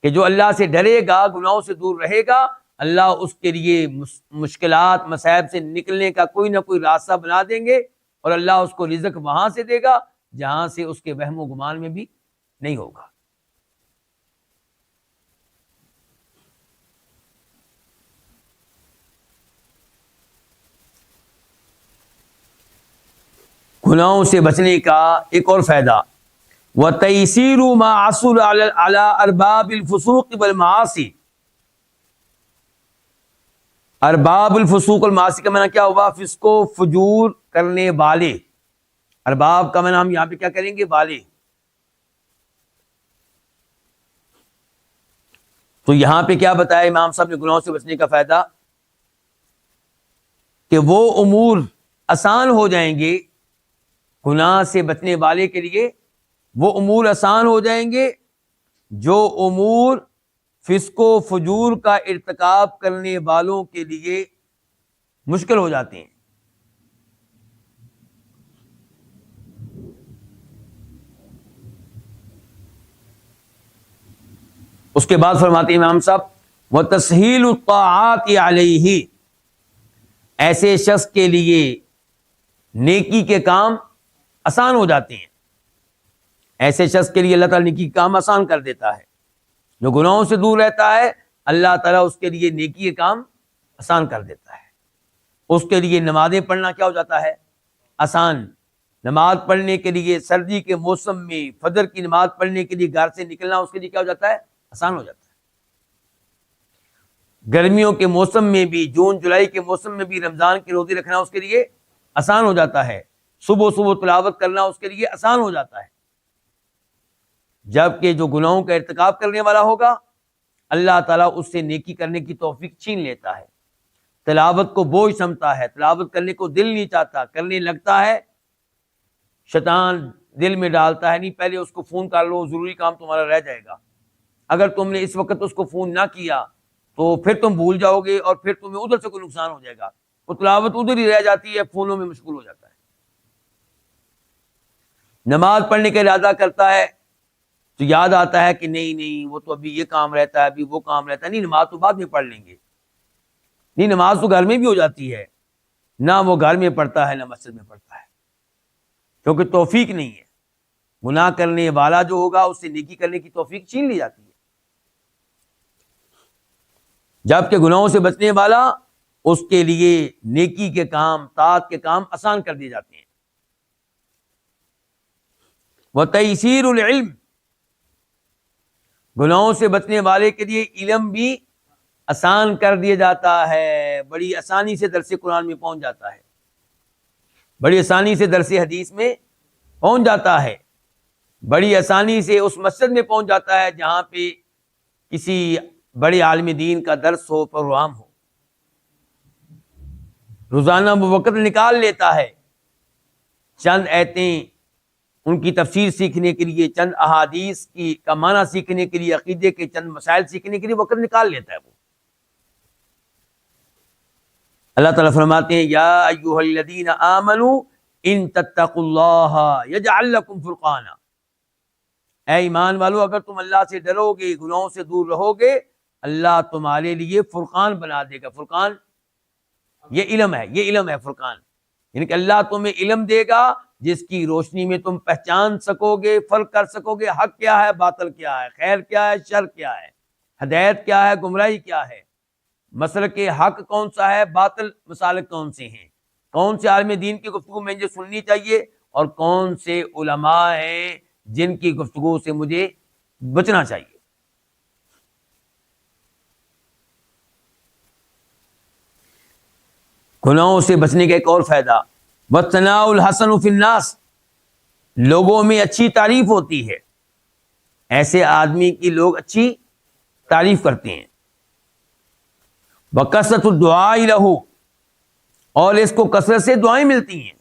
کہ جو اللہ سے ڈرے گا، گناہوں سے دور رہے گا، اللہ اس کے لیے مشکلات، مصائب سے نکلنے کا کوئی نہ کوئی راستہ بنا دیں گے، اور اللہ اس کو رزق وہاں سے دے گا جہاں سے اس کے وہم و گمان میں بھی نہیں ہوگا۔ گناہوں سے بچنے کا ایک اور فائدہ، وَتَيْسِيرُ مَا عَصُرَ عَلَىٰ أَرْبَابِ الْفُسُوقِ وَالْمَعَاصِي، ارباب الفسوق والمعاصی کا معنی کیا ہوا؟ فسق و فجور کرنے والے۔ ارباب کا معنی ہم یہاں پہ کیا کریں گے؟ والے۔ تو یہاں پہ کیا بتایا امام صاحب نے گناہوں سے بچنے کا فائدہ؟ کہ وہ امور آسان ہو جائیں گے گناہ سے بچنے والے کے لیے، وہ امور آسان ہو جائیں گے جو امور فسق و فجور کا ارتکاب کرنے والوں کے لیے مشکل ہو جاتے ہیں۔ اس کے بعد فرماتے ہیں امام صاحب، وَتَسْهِيلُ الطَّاعَاتِ عَلَيْهِ، ایسے شخص کے لیے نیکی کے کام آسان ہو جاتے ہیں۔ ایسے شخص کے لیے اللہ تعالیٰ نیکی کے کام آسان کر دیتا ہے، جو گناہوں سے دور رہتا ہے اللہ تعالیٰ اس کے لیے نیکی کے کام آسان کر دیتا ہے۔ اس کے لیے نمازیں پڑھنا کیا ہو جاتا ہے؟ آسان۔ نماز پڑھنے کے لیے سردی کے موسم میں فجر کی نماز پڑھنے کے لیے گھر سے نکلنا اس کے لیے کیا ہو جاتا ہے؟ آسان ہو جاتا ہے۔ گرمیوں کے موسم میں بھی، جون جولائی کے موسم میں بھی رمضان کی روزے رکھنا اس کے لیے آسان ہو جاتا ہے۔ صبح صبح تلاوت کرنا اس کے لیے آسان ہو جاتا ہے۔ جبکہ جو گناہوں کا ارتکاب کرنے والا ہوگا اللہ تعالیٰ اس سے نیکی کرنے کی توفیق چھین لیتا ہے، تلاوت کو بوجھ سمجھتا ہے، تلاوت کرنے کو دل نہیں چاہتا، کرنے لگتا ہے، شیطان دل میں ڈالتا ہے نہیں پہلے اس کو فون کر لو، ضروری کام تمہارا رہ جائے گا. اگر تم نے اس وقت اس کو فون نہ کیا تو پھر تم بھول جاؤ گے اور پھر تمہیں ادھر سے کوئی نقصان ہو جائے گا. وہ تلاوت ادھر ہی رہ جاتی ہے، فونوں میں مشغول ہو جاتا ہے. نماز پڑھنے کا ارادہ کرتا ہے تو یاد آتا ہے کہ نہیں وہ تو ابھی یہ کام رہتا ہے، ابھی وہ کام رہتا ہے، نہیں نماز تو بعد میں پڑھ لیں گے. نہیں نماز تو گھر میں بھی ہو جاتی ہے، نہ وہ گھر میں پڑھتا ہے نہ مسجد میں پڑھتا ہے، کیونکہ توفیق نہیں ہے. گناہ کرنے والا جو ہوگا اس سے نیکی کرنے کی توفیق چھین لی جاتی ہے، جبکہ گناہوں سے بچنے والا اس کے لیے نیکی کے کام، طاعت کے کام آسان کر دیے جاتے ہیں. وَتَيْسِيرُ الْعِلْمِ، گناہوں سے بچنے والے کے لیے علم بھی آسان کر دیا جاتا ہے. بڑی آسانی سے درس قرآن میں پہنچ جاتا ہے، بڑی آسانی سے درس حدیث میں پہنچ جاتا ہے، بڑی آسانی سے اس مسجد میں پہنچ جاتا ہے جہاں پہ کسی بڑے عالم دین کا درس ہو، پروگرام ہو. روزانہ وہ وقت نکال لیتا ہے چند آیتیں ان کی تفسیر سیکھنے کے لیے، چند احادیث کا معنی سیکھنے کے لیے، عقیدے کے چند مسائل سیکھنے کے لیے وقت نکال لیتا ہے. وہ اللہ تعالیٰ فرماتے ہیں یا ایھا الذین آمنوا ان تتقوا اللہ یجعل لکم فرقانا، اے ایمان والو اگر تم اللہ سے ڈرو گے، گناہوں سے دور رہو گے، اللہ تمہارے لیے فرقان بنا دے گا. فرقان یہ علم ہے، یہ علم ہے فرقان، یعنی کہ اللہ تمہیں علم دے گا جس کی روشنی میں تم پہچان سکو گے، فرق کر سکو گے حق کیا ہے، باطل کیا ہے، خیر کیا ہے، شر کیا ہے، ہدایت کیا ہے، گمراہی کیا ہے، مسلک حق کون سا ہے، باطل مسالک کون سے ہیں، کون سے عالم دین کی گفتگو مجھے سننی چاہیے اور کون سے علماء ہیں جن کی گفتگو سے مجھے بچنا چاہیے. گناہوں سے بچنے کا ایک اور فائدہ، وَالثَّنَاءُ الْحَسَنُ فِي النَّاسِ، لوگوں میں اچھی تعریف ہوتی ہے، ایسے آدمی کی لوگ اچھی تعریف کرتے ہیں. وَكَثْرَةُ الدُّعَاءِ لَهُ، اور اس کو کثرت سے دعائیں ملتی ہیں.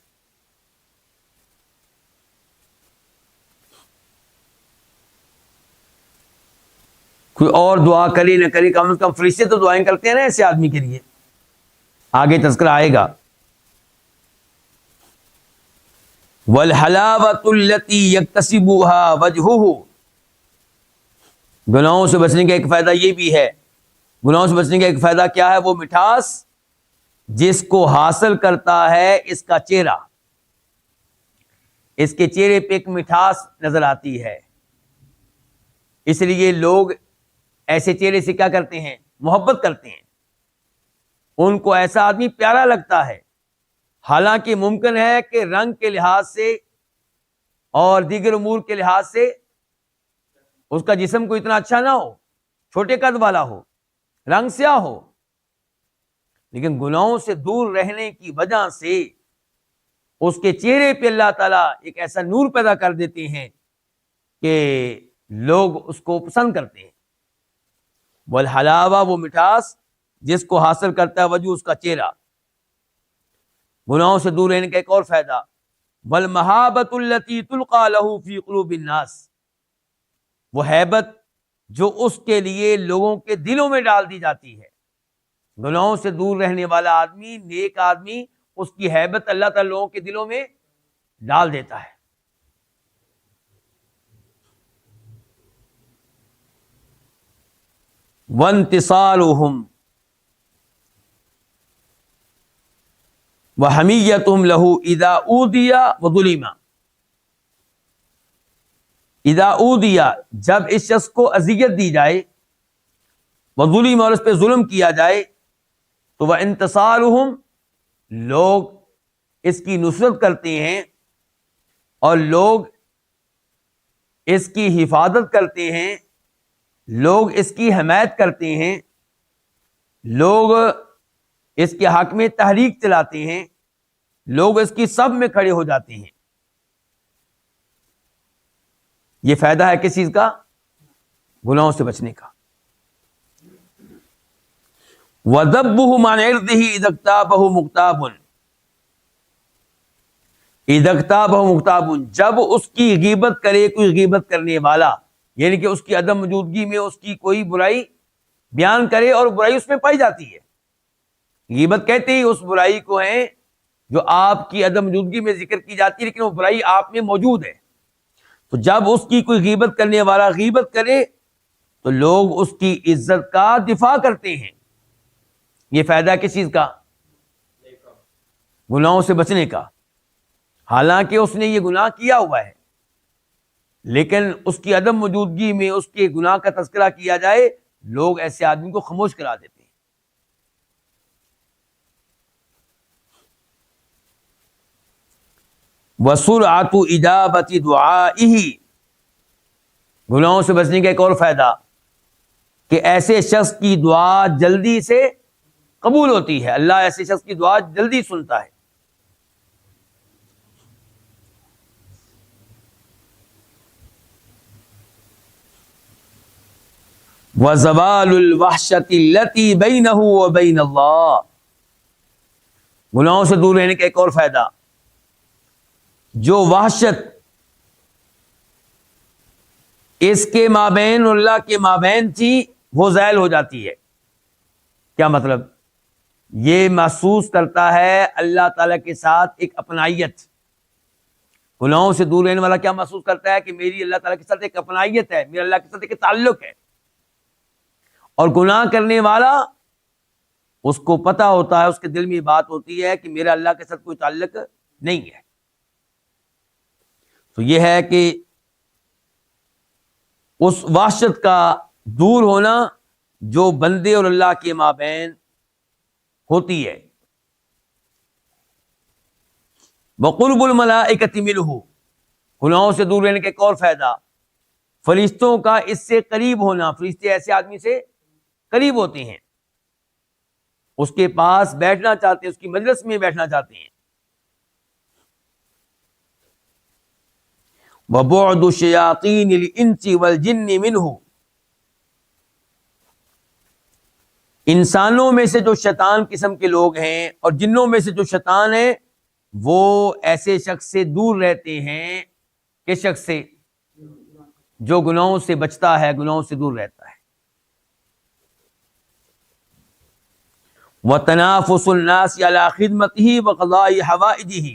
کوئی اور دعا کرے نہ کرے، کم از کم فرشتے تو دعائیں کرتے ہیں نا ایسے آدمی کے لیے. آگے تذکرہ آئے گا. وَالْحَلَاوَةُ الَّتِي يَكْتَسِبُهَا وَجْهُهُ، گناہوں سے بچنے کا ایک فائدہ یہ بھی ہے. گناہوں سے بچنے کا ایک فائدہ کیا ہے؟ وہ مٹھاس جس کو حاصل کرتا ہے اس کا چہرہ، اس کے چہرے پہ ایک مٹھاس نظر آتی ہے، اس لیے لوگ ایسے چہرے سے کیا کرتے ہیں؟ محبت کرتے ہیں. ان کو ایسا آدمی پیارا لگتا ہے، حالانکہ ممکن ہے کہ رنگ کے لحاظ سے اور دیگر امور کے لحاظ سے اس کا جسم کو اتنا اچھا نہ ہو، چھوٹے قد والا ہو، رنگ سیاہ ہو، لیکن گناہوں سے دور رہنے کی وجہ سے اس کے چہرے پہ اللہ تعالیٰ ایک ایسا نور پیدا کر دیتے ہیں کہ لوگ اس کو پسند کرتے ہیں. والحلاوہ، وہ مٹھاس جس کو حاصل کرتا ہے وجہ اس کا چہرہ. گناہوں سے دور رہنے کا ایک اور فائدہ، والمحابۃ التي تلقى له في قلوب الناس، وہ ہیبت جو اس کے لیے لوگوں کے دلوں میں ڈال دی جاتی ہے. گناہوں سے دور رہنے والا آدمی، نیک آدمی، اس کی ہیبت اللہ تعالیٰ لوگوں کے دلوں میں ڈال دیتا ہے. وانتصالهم وحمیتهم له اذا اوذی وظلم، اذا اوذی، جب اس شخص کو اذیت دی جائے، وظلم، اور اس پہ ظلم کیا جائے، تو وانتصالهم، لوگ اس کی نصرت کرتے ہیں اور لوگ اس کی حفاظت کرتے ہیں، لوگ اس کی حمایت کرتے ہیں، لوگ اس کے حق میں تحریک چلاتے ہیں، لوگ اس کی صف میں کھڑے ہو جاتے ہیں. یہ فائدہ ہے کس چیز کا؟ گناہوں سے بچنے کا. وَذَبُّهُ مَنْ عِرْضِهِ إِذَا اغْتَابَهُ مُغْتَابٌ، اذا اغتابہ مغتاب، جب اس کی غیبت کرے کوئی غیبت کرنے والا، یعنی کہ اس کی عدم موجودگی میں اس کی کوئی برائی بیان کرے اور برائی اس میں پائی جاتی ہے. غیبت کہتے ہی اس برائی کو ہیں جو آپ کی عدم موجودگی میں ذکر کی جاتی ہے لیکن وہ برائی آپ میں موجود ہے. تو جب اس کی کوئی غیبت کرنے والا غیبت کرے تو لوگ اس کی عزت کا دفاع کرتے ہیں. یہ فائدہ کس چیز کا؟ گناہوں سے بچنے کا. حالانکہ اس نے یہ گناہ کیا ہوا ہے لیکن اس کی عدم موجودگی میں اس کے گناہ کا تذکرہ کیا جائے، لوگ ایسے آدمی کو خاموش کرا دیتے ہیں. وسرعۃ اجابۃ دعائہ، گناہوں سے بچنے کا ایک اور فائدہ کہ ایسے شخص کی دعا جلدی سے قبول ہوتی ہے. اللہ ایسے شخص کی دعا جلدی سنتا ہے. وزوال الوحشۃ التی بینہ وبین اللہ، گناہوں سے دور رہنے کا ایک اور فائدہ، جو وحشت اس کے مابین اور اللہ کے مابین تھی وہ زائل ہو جاتی ہے. کیا مطلب؟ یہ محسوس کرتا ہے اللہ تعالیٰ کے ساتھ ایک اپنائیت. گناہوں سے دور رہنے والا کیا محسوس کرتا ہے کہ میری اللہ تعالیٰ کے ساتھ ایک اپنائیت ہے، میرا اللہ کے ساتھ ایک تعلق ہے. اور گناہ کرنے والا اس کو پتہ ہوتا ہے، اس کے دل میں یہ بات ہوتی ہے کہ میرا اللہ کے ساتھ کوئی تعلق نہیں ہے. تو یہ ہے کہ اس وحشت کا دور ہونا جو بندے اور اللہ کے مابین ہوتی ہے. وقرب الملائکۃ منہ، گناہوں سے دور رہنے کا ایک اور فائدہ، فرشتوں کا اس سے قریب ہونا. فرشتے ایسے آدمی سے قریب ہوتے ہیں، اس کے پاس بیٹھنا چاہتے ہیں، اس کی مجلس میں بیٹھنا چاہتے ہیں. وبعد الشیاطین الانس والجن منہ، انسانوں میں سے جو شیطان قسم کے لوگ ہیں اور جنوں میں سے جو شیطان ہیں وہ ایسے شخص سے دور رہتے ہیں. کس شخص سے؟ جو گناہوں سے بچتا ہے، گناہوں سے دور رہتا ہے. وَتَنَافُسُ النَّاسِ عَلَى خِدْمَتِهِ وَقَضَاءِ حَوَائِجِهِ،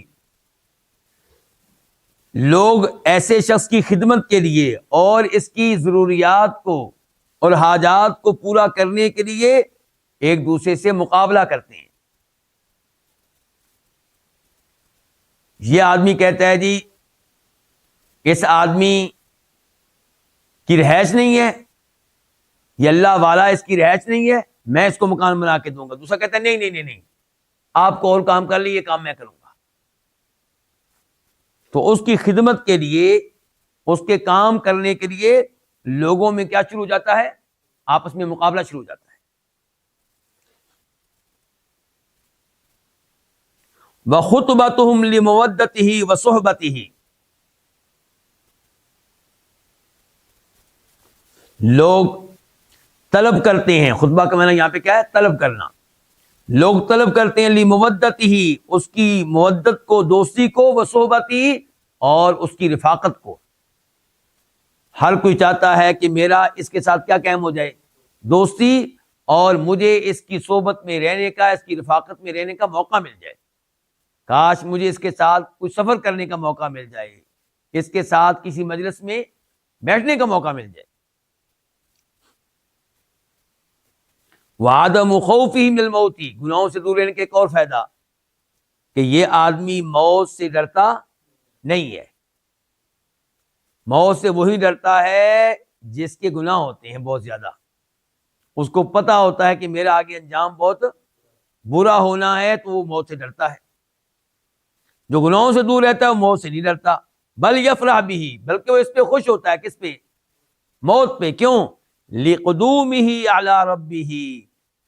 لوگ ایسے شخص کی خدمت کے لیے اور اس کی ضروریات کو اور حاجات کو پورا کرنے کے لیے ایک دوسرے سے مقابلہ کرتے ہیں. یہ آدمی کہتا ہے جی اس آدمی کی رہائش نہیں ہے، یہ اللہ والا اس کی رہائش نہیں ہے، میں اس کو مکان بنا کے دوں گا. دوسرا کہتا ہے نہیں نہیں نہیں نہیں، آپ کو اور کام کر لی، یہ کام میں کروں گا. تو اس کی خدمت کے لیے، اس کے کام کرنے کے لیے لوگوں میں کیا شروع ہو جاتا ہے؟ آپس میں مقابلہ شروع ہو جاتا ہے. وَخُطْبَتُهُمْ لِمَوَدَّتِهِ وَصُحْبَتِهِ، لوگ طلب کرتے ہیں، خطبہ کا معنی یہاں پہ کیا ہے؟ طلب کرنا. لوگ طلب کرتے ہیں لمودتہ، اس کی مودت کو، دوستی کو، وصحبتی، اور اس کی رفاقت کو. ہر کوئی چاہتا ہے کہ میرا اس کے ساتھ کیا قائم ہو جائے؟ دوستی، اور مجھے اس کی صحبت میں رہنے کا، اس کی رفاقت میں رہنے کا موقع مل جائے. کاش مجھے اس کے ساتھ کچھ سفر کرنے کا موقع مل جائے، اس کے ساتھ کسی مجلس میں بیٹھنے کا موقع مل جائے. وعدم خوفہ من الموت، گناہوں سے دور رہنے کا ایک اور فائدہ کہ یہ آدمی موت سے ڈرتا نہیں ہے. موت سے وہی ڈرتا ہے جس کے گناہ ہوتے ہیں بہت زیادہ. اس کو پتا ہوتا ہے کہ میرا آگے انجام بہت برا ہونا ہے، تو وہ موت سے ڈرتا ہے. جو گناہوں سے دور رہتا ہے وہ موت سے نہیں ڈرتا. بل یفرح بہ، بلکہ وہ اس پہ خوش ہوتا ہے. کس پہ؟ موت پہ. کیوں؟ لقدومہ علی ربہ،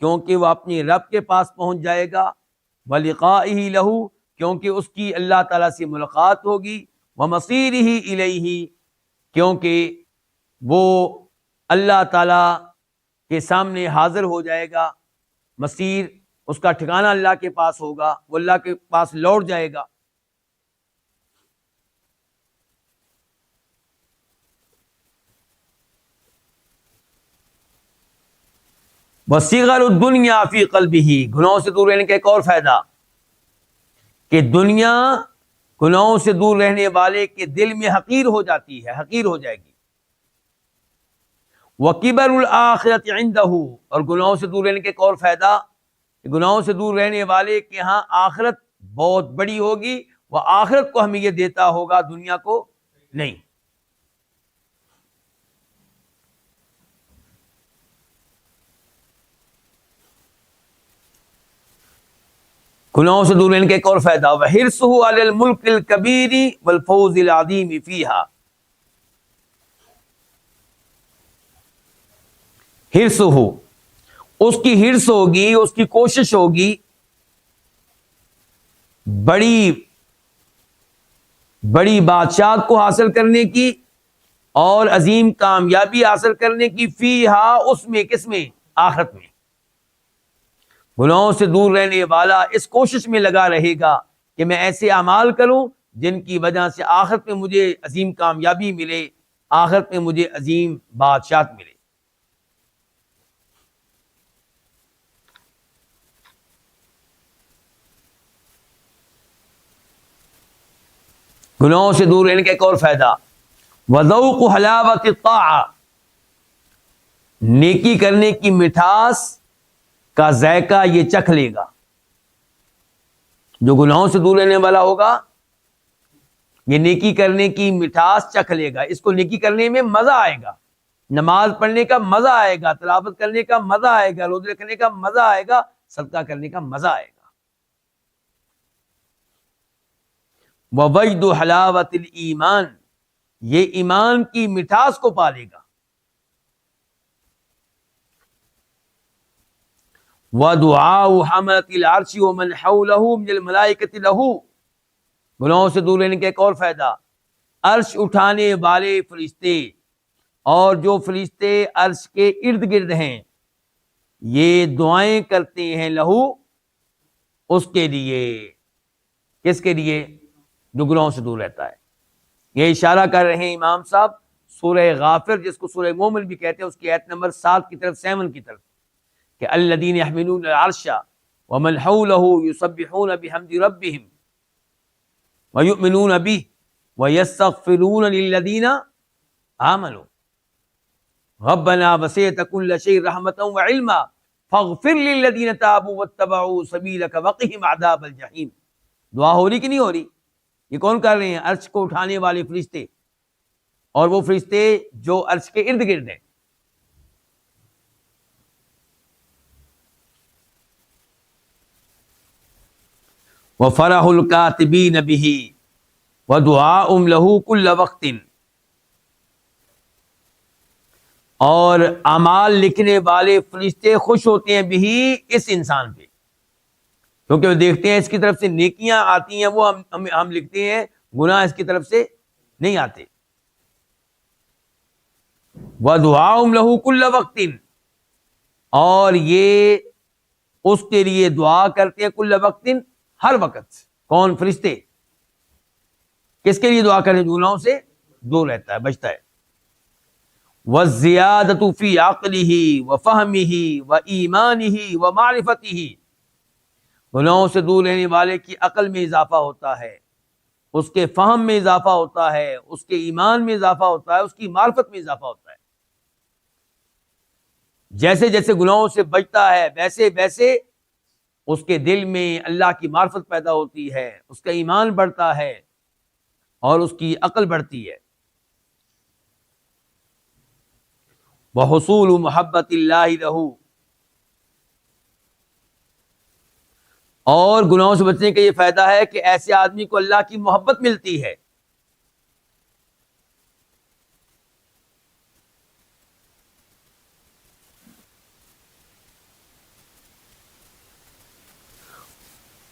کیونکہ وہ اپنے رب کے پاس پہنچ جائے گا. ولقائہ لہ، کیونکہ اس کی اللہ تعالیٰ سے ملاقات ہوگی. ومصیرہ الیہ، کیونکہ وہ اللہ تعالیٰ کے سامنے حاضر ہو جائے گا. مصیر، اس کا ٹھکانہ اللہ کے پاس ہوگا، وہ اللہ کے پاس لوٹ جائے گا. وصغر الدنیا فی قلبہ، گناہوں سے دور رہنے کا ایک اور فائدہ کہ دنیا گناہوں سے دور رہنے والے کے دل میں حقیر ہو جاتی ہے، حقیر ہو جائے گی۔ وکبر الآخرۃ عندہ، اور گناہوں سے دور رہنے کا ایک اور فائدہ کہ گناہوں سے دور رہنے والے کے ہاں آخرت بہت بڑی ہوگی، وہ آخرت کو اہمیت دیتا ہوگا، دنیا کو نہیں۔ گناہوں سے دور رہنے کا ایک اور فائدہ، وحرصہ علی الملک الکبیر والفوز العظیم فیہا، حرص ہو، اس کی حرص ہوگی، اس کی کوشش ہوگی بڑی بڑی بادشاہت کو حاصل کرنے کی اور عظیم کامیابی حاصل کرنے کی، فیہا، اس میں، کس میں؟ آخرت میں۔ گناہوں سے دور رہنے والا اس کوشش میں لگا رہے گا کہ میں ایسے اعمال کروں جن کی وجہ سے آخرت میں مجھے عظیم کامیابی ملے، آخرت میں مجھے عظیم بادشاہت ملے۔ گناہوں سے دور رہنے کا ایک اور فائدہ، وذوق حلاوت الطاعہ، نیکی کرنے کی مٹھاس کا ذائقہ یہ چکھ لے گا۔ جو گناہوں سے دور رہنے والا ہوگا یہ نیکی کرنے کی مٹھاس چکھ لے گا، اس کو نیکی کرنے میں مزہ آئے گا، نماز پڑھنے کا مزہ آئے گا، تلاوت کرنے کا مزہ آئے گا، روزے رکھنے کا مزہ آئے گا، صدقہ کرنے کا مزہ آئے گا۔ وَوَجْدُ حَلَاوَةِ الْإِيمَانِ، یہ ایمان کی مٹھاس کو پالے گا۔ وَدُعَاءُ حَمَلَةِ الْعَرْشِ وَمَنْ حَوْلَهُ مِنَ الْمَلَائِكَةِ لَهُ، گناہوں سے دور رہنے کا ایک اور فائدہ، عرش اٹھانے والے فرشتے اور جو فرشتے عرش کے ارد گرد ہیں یہ دعائیں کرتے ہیں، لہو، اس کے لیے، کس کے لیے؟ جو گناہوں سے دور رہتا ہے۔ یہ اشارہ کر رہے ہیں امام صاحب سورہ غافر، جس کو سورہ مومن بھی کہتے ہیں، اس کی آیت نمبر 7 کی طرف، 7 کی طرف، کہ الذین یحملون العرش ومن حولہ یسبحون بحمد ربہم ویؤمنون بہ ویستغفرون للذین آمنوا ربنا وسعت کل شیء رحمۃ وعلما فاغفر للذین تابوا واتبعوا سبیلک وقہم عذاب الجحیم۔ دعا ہو رہی کہ نہیں ہو رہی؟ یہ کون کر رہے ہیں؟ عرش کو اٹھانے والے فرشتے، اور وہ فرشتے جو عرش کے ارد گرد ہیں۔ وَفَرَحُ الْكَاتِبِينَ بِهِ وَدُعَاءٌ لَهُ كُلَّ وَقْتٍ، اور اعمال لکھنے والے فرشتے خوش ہوتے ہیں بھی اس انسان پہ، کیونکہ وہ دیکھتے ہیں اس کی طرف سے نیکیاں آتی ہیں، وہ ہم لکھتے ہیں، گناہ اس کی طرف سے نہیں آتے۔ وَدُعَاءٌ لَهُ كُلَّ وَقْتٍ، اور یہ اس کے لیے دعا کرتے ہیں، کل وقت، ہر وقت۔ کون؟ فرشتے۔ کس کے لیے دعا کریں؟ گناہوں سے دور رہتا ہے، بچتا ہے۔ وَالزِّيَادَةُ فِي عَقْلِهِ وَفَهْمِهِ وَإِيمَانِهِ وَمَعْرِفَتِهِ، گناہوں سے دور رہنے والے کی عقل میں اضافہ ہوتا ہے، اس کے فہم میں اضافہ ہوتا ہے، اس کے ایمان میں اضافہ ہوتا ہے، اس کی معرفت میں اضافہ ہوتا ہے۔ جیسے جیسے گناہوں سے بچتا ہے ویسے ویسے اس کے دل میں اللہ کی معرفت پیدا ہوتی ہے، اس کا ایمان بڑھتا ہے اور اس کی عقل بڑھتی ہے۔ وحصول محبت اللہ لہ، اور گناہوں سے بچنے کا یہ فائدہ ہے کہ ایسے آدمی کو اللہ کی محبت ملتی ہے۔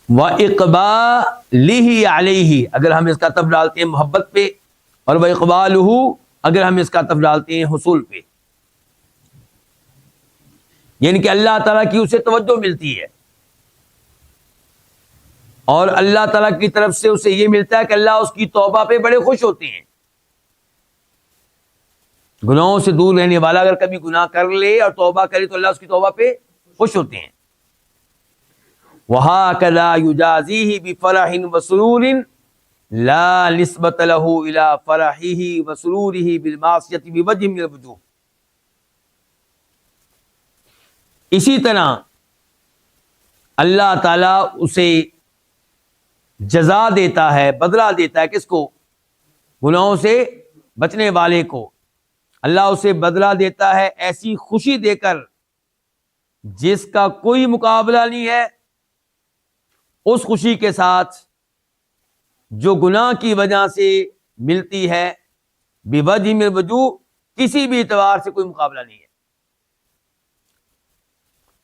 وَإِقْبَالِهِ عَلَيْهِ، اگر ہم اس کا طرف ڈالتے ہیں محبت پہ، اور وَإِقْبَالُهُ اگر ہم اس کا طرف ڈالتے ہیں حصول پہ، یعنی کہ اللہ تعالیٰ کی اسے توجہ ملتی ہے، اور اللہ تعالیٰ کی طرف سے اسے یہ ملتا ہے کہ اللہ اس کی توبہ پہ بڑے خوش ہوتے ہیں، گناہوں سے دور رہنے والا اگر کبھی گناہ کر لے اور توبہ کرے تو اللہ اس کی توبہ پہ خوش ہوتے ہیں. وَهَكَذَا يُجَازِيهِ بِفَرَحٍ وَسُرُورٍ لَا نِسْبَةَ لَهُ إِلَىٰ فَرَحِهِ وَسُرُورِهِ بِالْمَعْصِيَةِ بِوَجْهٍ مِّنَ الْوُجُوهِ. اسی طرح اللہ تعالیٰ اسے جزا دیتا ہے، بدلہ دیتا ہے. کس کو؟ گناہوں سے بچنے والے کو. اللہ اسے بدلہ دیتا ہے ایسی خوشی دے کر جس کا کوئی مقابلہ نہیں ہے اس خوشی کے ساتھ جو گناہ کی وجہ سے ملتی ہے. بِوَجْهٍ مِّنَ الْوُجُوهِ، کسی بھی اعتبار سے کوئی مقابلہ نہیں ہے.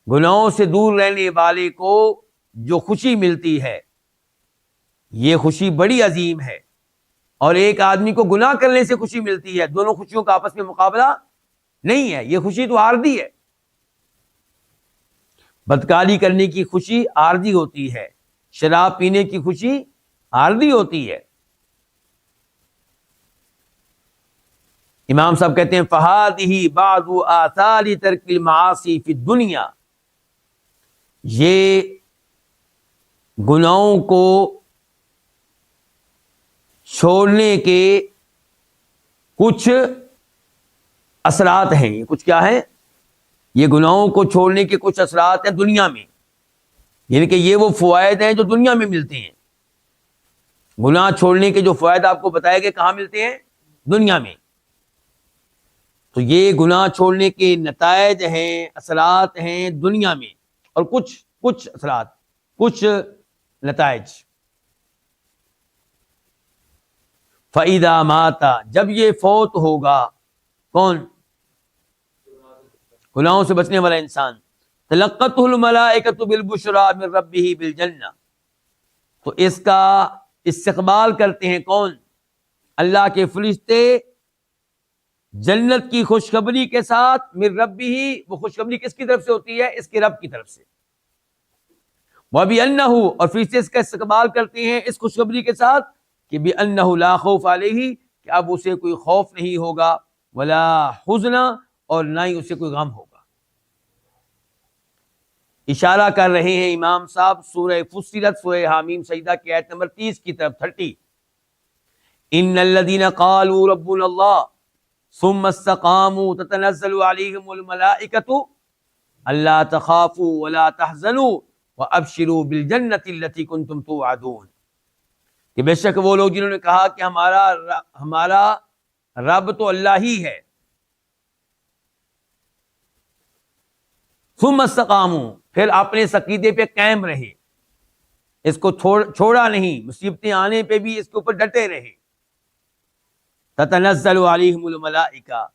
گناہوں سے دور رہنے والے کو جو خوشی ملتی ہے یہ خوشی بڑی عظیم ہے. اور ایک آدمی کو گناہ کرنے سے خوشی ملتی ہے، دونوں خوشیوں کا آپس میں مقابلہ نہیں ہے. یہ خوشی تو عارضی ہے. بدکاری کرنے کی خوشی عارضی ہوتی ہے، شراب پینے کی خوشی عارضی ہوتی ہے. امام صاحب کہتے ہیں فَهَذِهِ بَعْضُ آثَارِ تَرْكِ الْمَعَاصِي فِي الدُّنْيَا، یہ گناہوں کو چھوڑنے کے کچھ اثرات ہیں. یہ کچھ کیا ہے؟ یہ گناہوں کو چھوڑنے کے کچھ اثرات ہیں دنیا میں. یعنی کہ یہ وہ فوائد ہیں جو دنیا میں ملتے ہیں. گناہ چھوڑنے کے جو فوائد آپ کو بتائے گئے کہاں ملتے ہیں؟ دنیا میں. تو یہ گناہ چھوڑنے کے نتائج ہیں، اثرات ہیں دنیا میں، اور کچھ اثرات، کچھ نتائج. فَإِذَا مَاتَ، جب یہ فوت ہوگا، کون؟ گناہوں سے بچنے والا انسان. تلقته الملائکۃ بالبشریٰ من ربہ بالجنہ، تو اس کا استقبال کرتے ہیں کون؟ اللہ کے فرشتے جنت کی خوشخبری کے ساتھ. من ربہ، وہ خوشخبری کس کی طرف سے ہوتی ہے؟ اس کے رب کی طرف سے. وَبِأَنَّهُ، اور فرشتے اس کا استقبال کرتے ہیں اس خوشخبری کے ساتھ کہ بِأَنَّهُ لَا خَوْفَ عَلَيْهِ، کہ اب اسے کوئی خوف نہیں ہوگا، وَلَا حُزْنَ، اور نہ ہی اسے کوئی غم ہوگا. اشارہ کر رہے ہیں امام صاحب سورہ فصلت، سورہ حامیم سجدہ کی آیت نمبر 30 کی طرف، 30. إِنَّ الَّذِينَ قَالُوا رَبُّنَا اللَّهُ ثُمَّ اسْتَقَامُوا تَتَنَزَّلُ عَلَيْهِمُ الْمَلَائِكَةُ أَلَّا تَخَافُوا وَلَا تَحْزَنُوا وَأَبْشِرُوا بِالْجَنَّةِ الَّتِي كُنتُمْ تُوعَدُونَ، کہ بے شک وہ لوگ جنہوں نے کہا کہ ہمارا رب تو اللہ ہی ہے. ثم استقاموا، پھر اپنے عقیدے پہ قائم رہے، اس کو چھوڑا نہیں، مصیبتیں آنے پہ بھی اس کے اوپر ڈٹے رہے. تتنزل علیہم الملائکہ،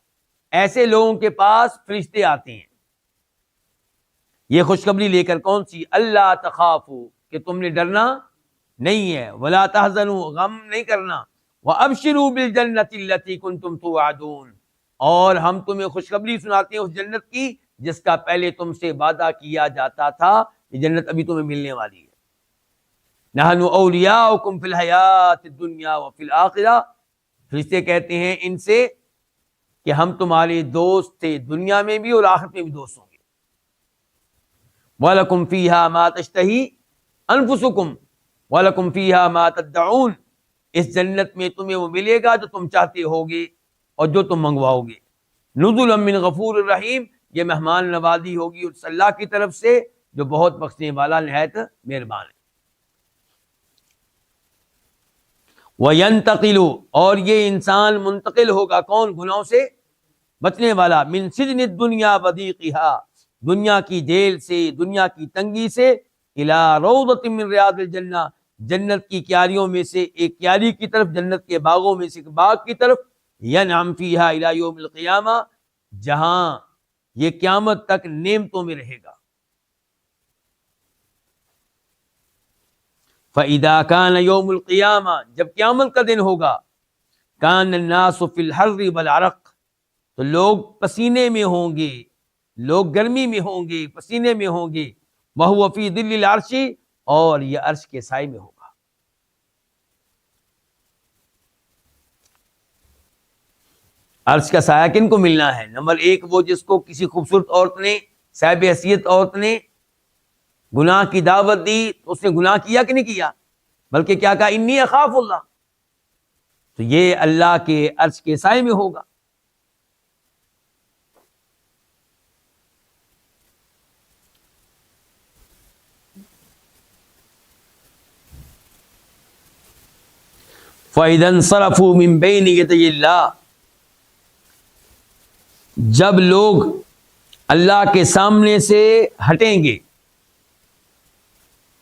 ایسے لوگوں کے پاس فرشتے آتے ہیں یہ خوشخبری لے کر. کون سی؟ اللہ تخافوا، کہ تم نے ڈرنا نہیں ہے، ولا تحزنوا، غم نہیں کرنا، وابشروا بالجنۃ التي كنتم توعدون، اور ہم تمہیں خوشخبری سناتے ہیں اس جنت کی جس کا پہلے تم سے وعدہ کیا جاتا تھا. یہ جنت ابھی تمہیں ملنے والی ہے. نحن اولیاؤکم فی الحیات الدنیا وفی الآخرہ، فرشتے کہتے ہیں ان سے کہ ہم تمہارے دوست تھے دنیا میں بھی اور آخرت میں بھی دوست ہوں گے. وَلَكُمْ فِيهَا مَا تَشْتَهِي أَنفُسُكُمْ وَلَكُمْ فِيهَا مَا تَدَّعُونَ، اس جنت میں تمہیں وہ ملے گا جو تم چاہتے ہوگے اور جو تم منگواؤ گے. نُزُلًا مِّن غَفُورٍ رَحِيمٍ، یہ مہمان نوازی ہوگی اس اللہ کی طرف سے جو بہت بخشنے والا نہایت مہربان ہے. وَيَنْتَقِلُ، اور یہ انسان منتقل ہوگا، کون؟ گناہوں سے بچنے والا. مِنْ سِجْنِ الدُّنْيَا وَضِيقِهَا، دنیا کی جیل سے، دنیا کی تنگی سے، إِلَىٰ رَوْضَةٍ مِّن رِّيَاضِ الْجَنَّةِ، جنت کی کیاریوں میں سے ایک کیاری کی طرف، جنت کے باغوں میں سے ایک باغ کی طرف. يَنْعَمْ فِيهَا إِلَىٰ يَوْمِ الْقِيَامَةِ، جہاں یہ قیامت تک نعمتوں میں رہے گا. فَإِذَا كَانَ يَوْمُ الْقِيَامَةِ، جب قیامت کا دن ہوگا، كَانَ النَّاسُ فِي الْحَرِّ وَالْعَرَقِ، تو لوگ پسینے میں ہوں گے، لوگ گرمی میں ہوں گے، پسینے میں ہوں گے. وَهُوَ فِي ظِلِّ الْعَرْشِ، اور یہ عرش کے سائے میں ہوگا. عرش کا سایہ کن کو ملنا ہے؟ نمبر ایک وہ جس کو کسی خوبصورت عورت نے، صاحب حیثیت عورت نے گناہ کی دعوت دی تو اس نے گناہ کیا کہ نہیں کیا، بلکہ کیا کہا انی اخاف اللہ، تو یہ اللہ کے عرش کے سائے میں ہوگا۔ فَإِذَا انصَرَفُوا مِن بَيْنِ يَدَيِ اللَّهِ، جب لوگ اللہ کے سامنے سے ہٹیں گے،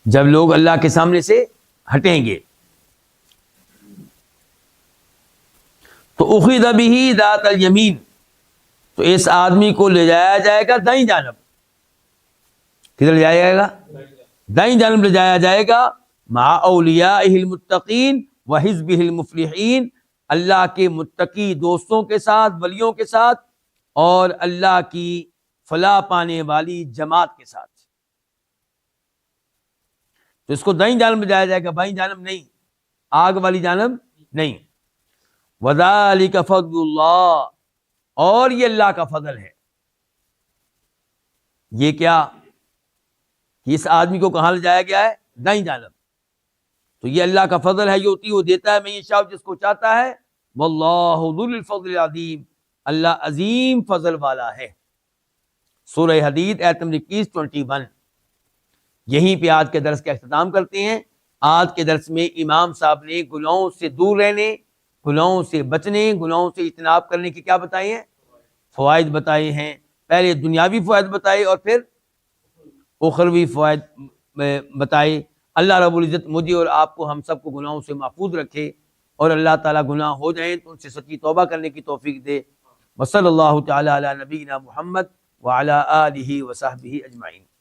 جب لوگ اللہ کے سامنے سے ہٹیں گے تو اخذ بہ ذات الیمین، تو اس آدمی کو لے جایا جائے گا دائیں جانب۔ کدھر لے جایا جائے گا؟ دائیں جانب لے جایا جائے گا، مع اولیائہ المتقین وحزبہ المفلحین، اللہ کے متقی دوستوں کے ساتھ، ولیوں کے ساتھ، اور اللہ کی فلاح پانے والی جماعت کے ساتھ۔ تو اس کو دائیں جانب میں جایا جائے گا، بائیں جانب نہیں، آگ والی جانب نہیں۔ وَذَلِكَ فَضْلُ اللَّهِ، اور یہ اللہ کا فضل ہے۔ یہ کیا؟ اس آدمی کو کہاں لے جایا گیا ہے؟ دائیں جانب۔ تو یہ اللہ کا فضل ہے، یؤتی وہ دیتا ہے میں یشاء جس کو چاہتا ہے، واللہ ذو الفضل العظیم، اللہ عظیم فضل والا ہے۔ سورہ حدید آیت نمبر 21 یہیں پہ آج کے درس کا اختتام کرتے ہیں۔ آج کے درس میں امام صاحب نے گناہوں سے دور رہنے، گناہوں سے بچنے، گناہوں سے اجتناب کرنے کے کیا بتائے ہیں؟ فوائد بتائے ہیں۔ پہلے دنیاوی فوائد بتائے اور پھر اخروی فوائد بتائے۔ اللہ رب العزت مجھے اور آپ کو، ہم سب کو گناہوں سے محفوظ رکھے، اور اللہ تعالیٰ گناہ ہو جائیں تو ان سے سچی توبہ کرنے کی توفیق دے۔ وصلی اللہ تعالی علی نبینا محمد وعلی آلہ وصحبہ اجمعین۔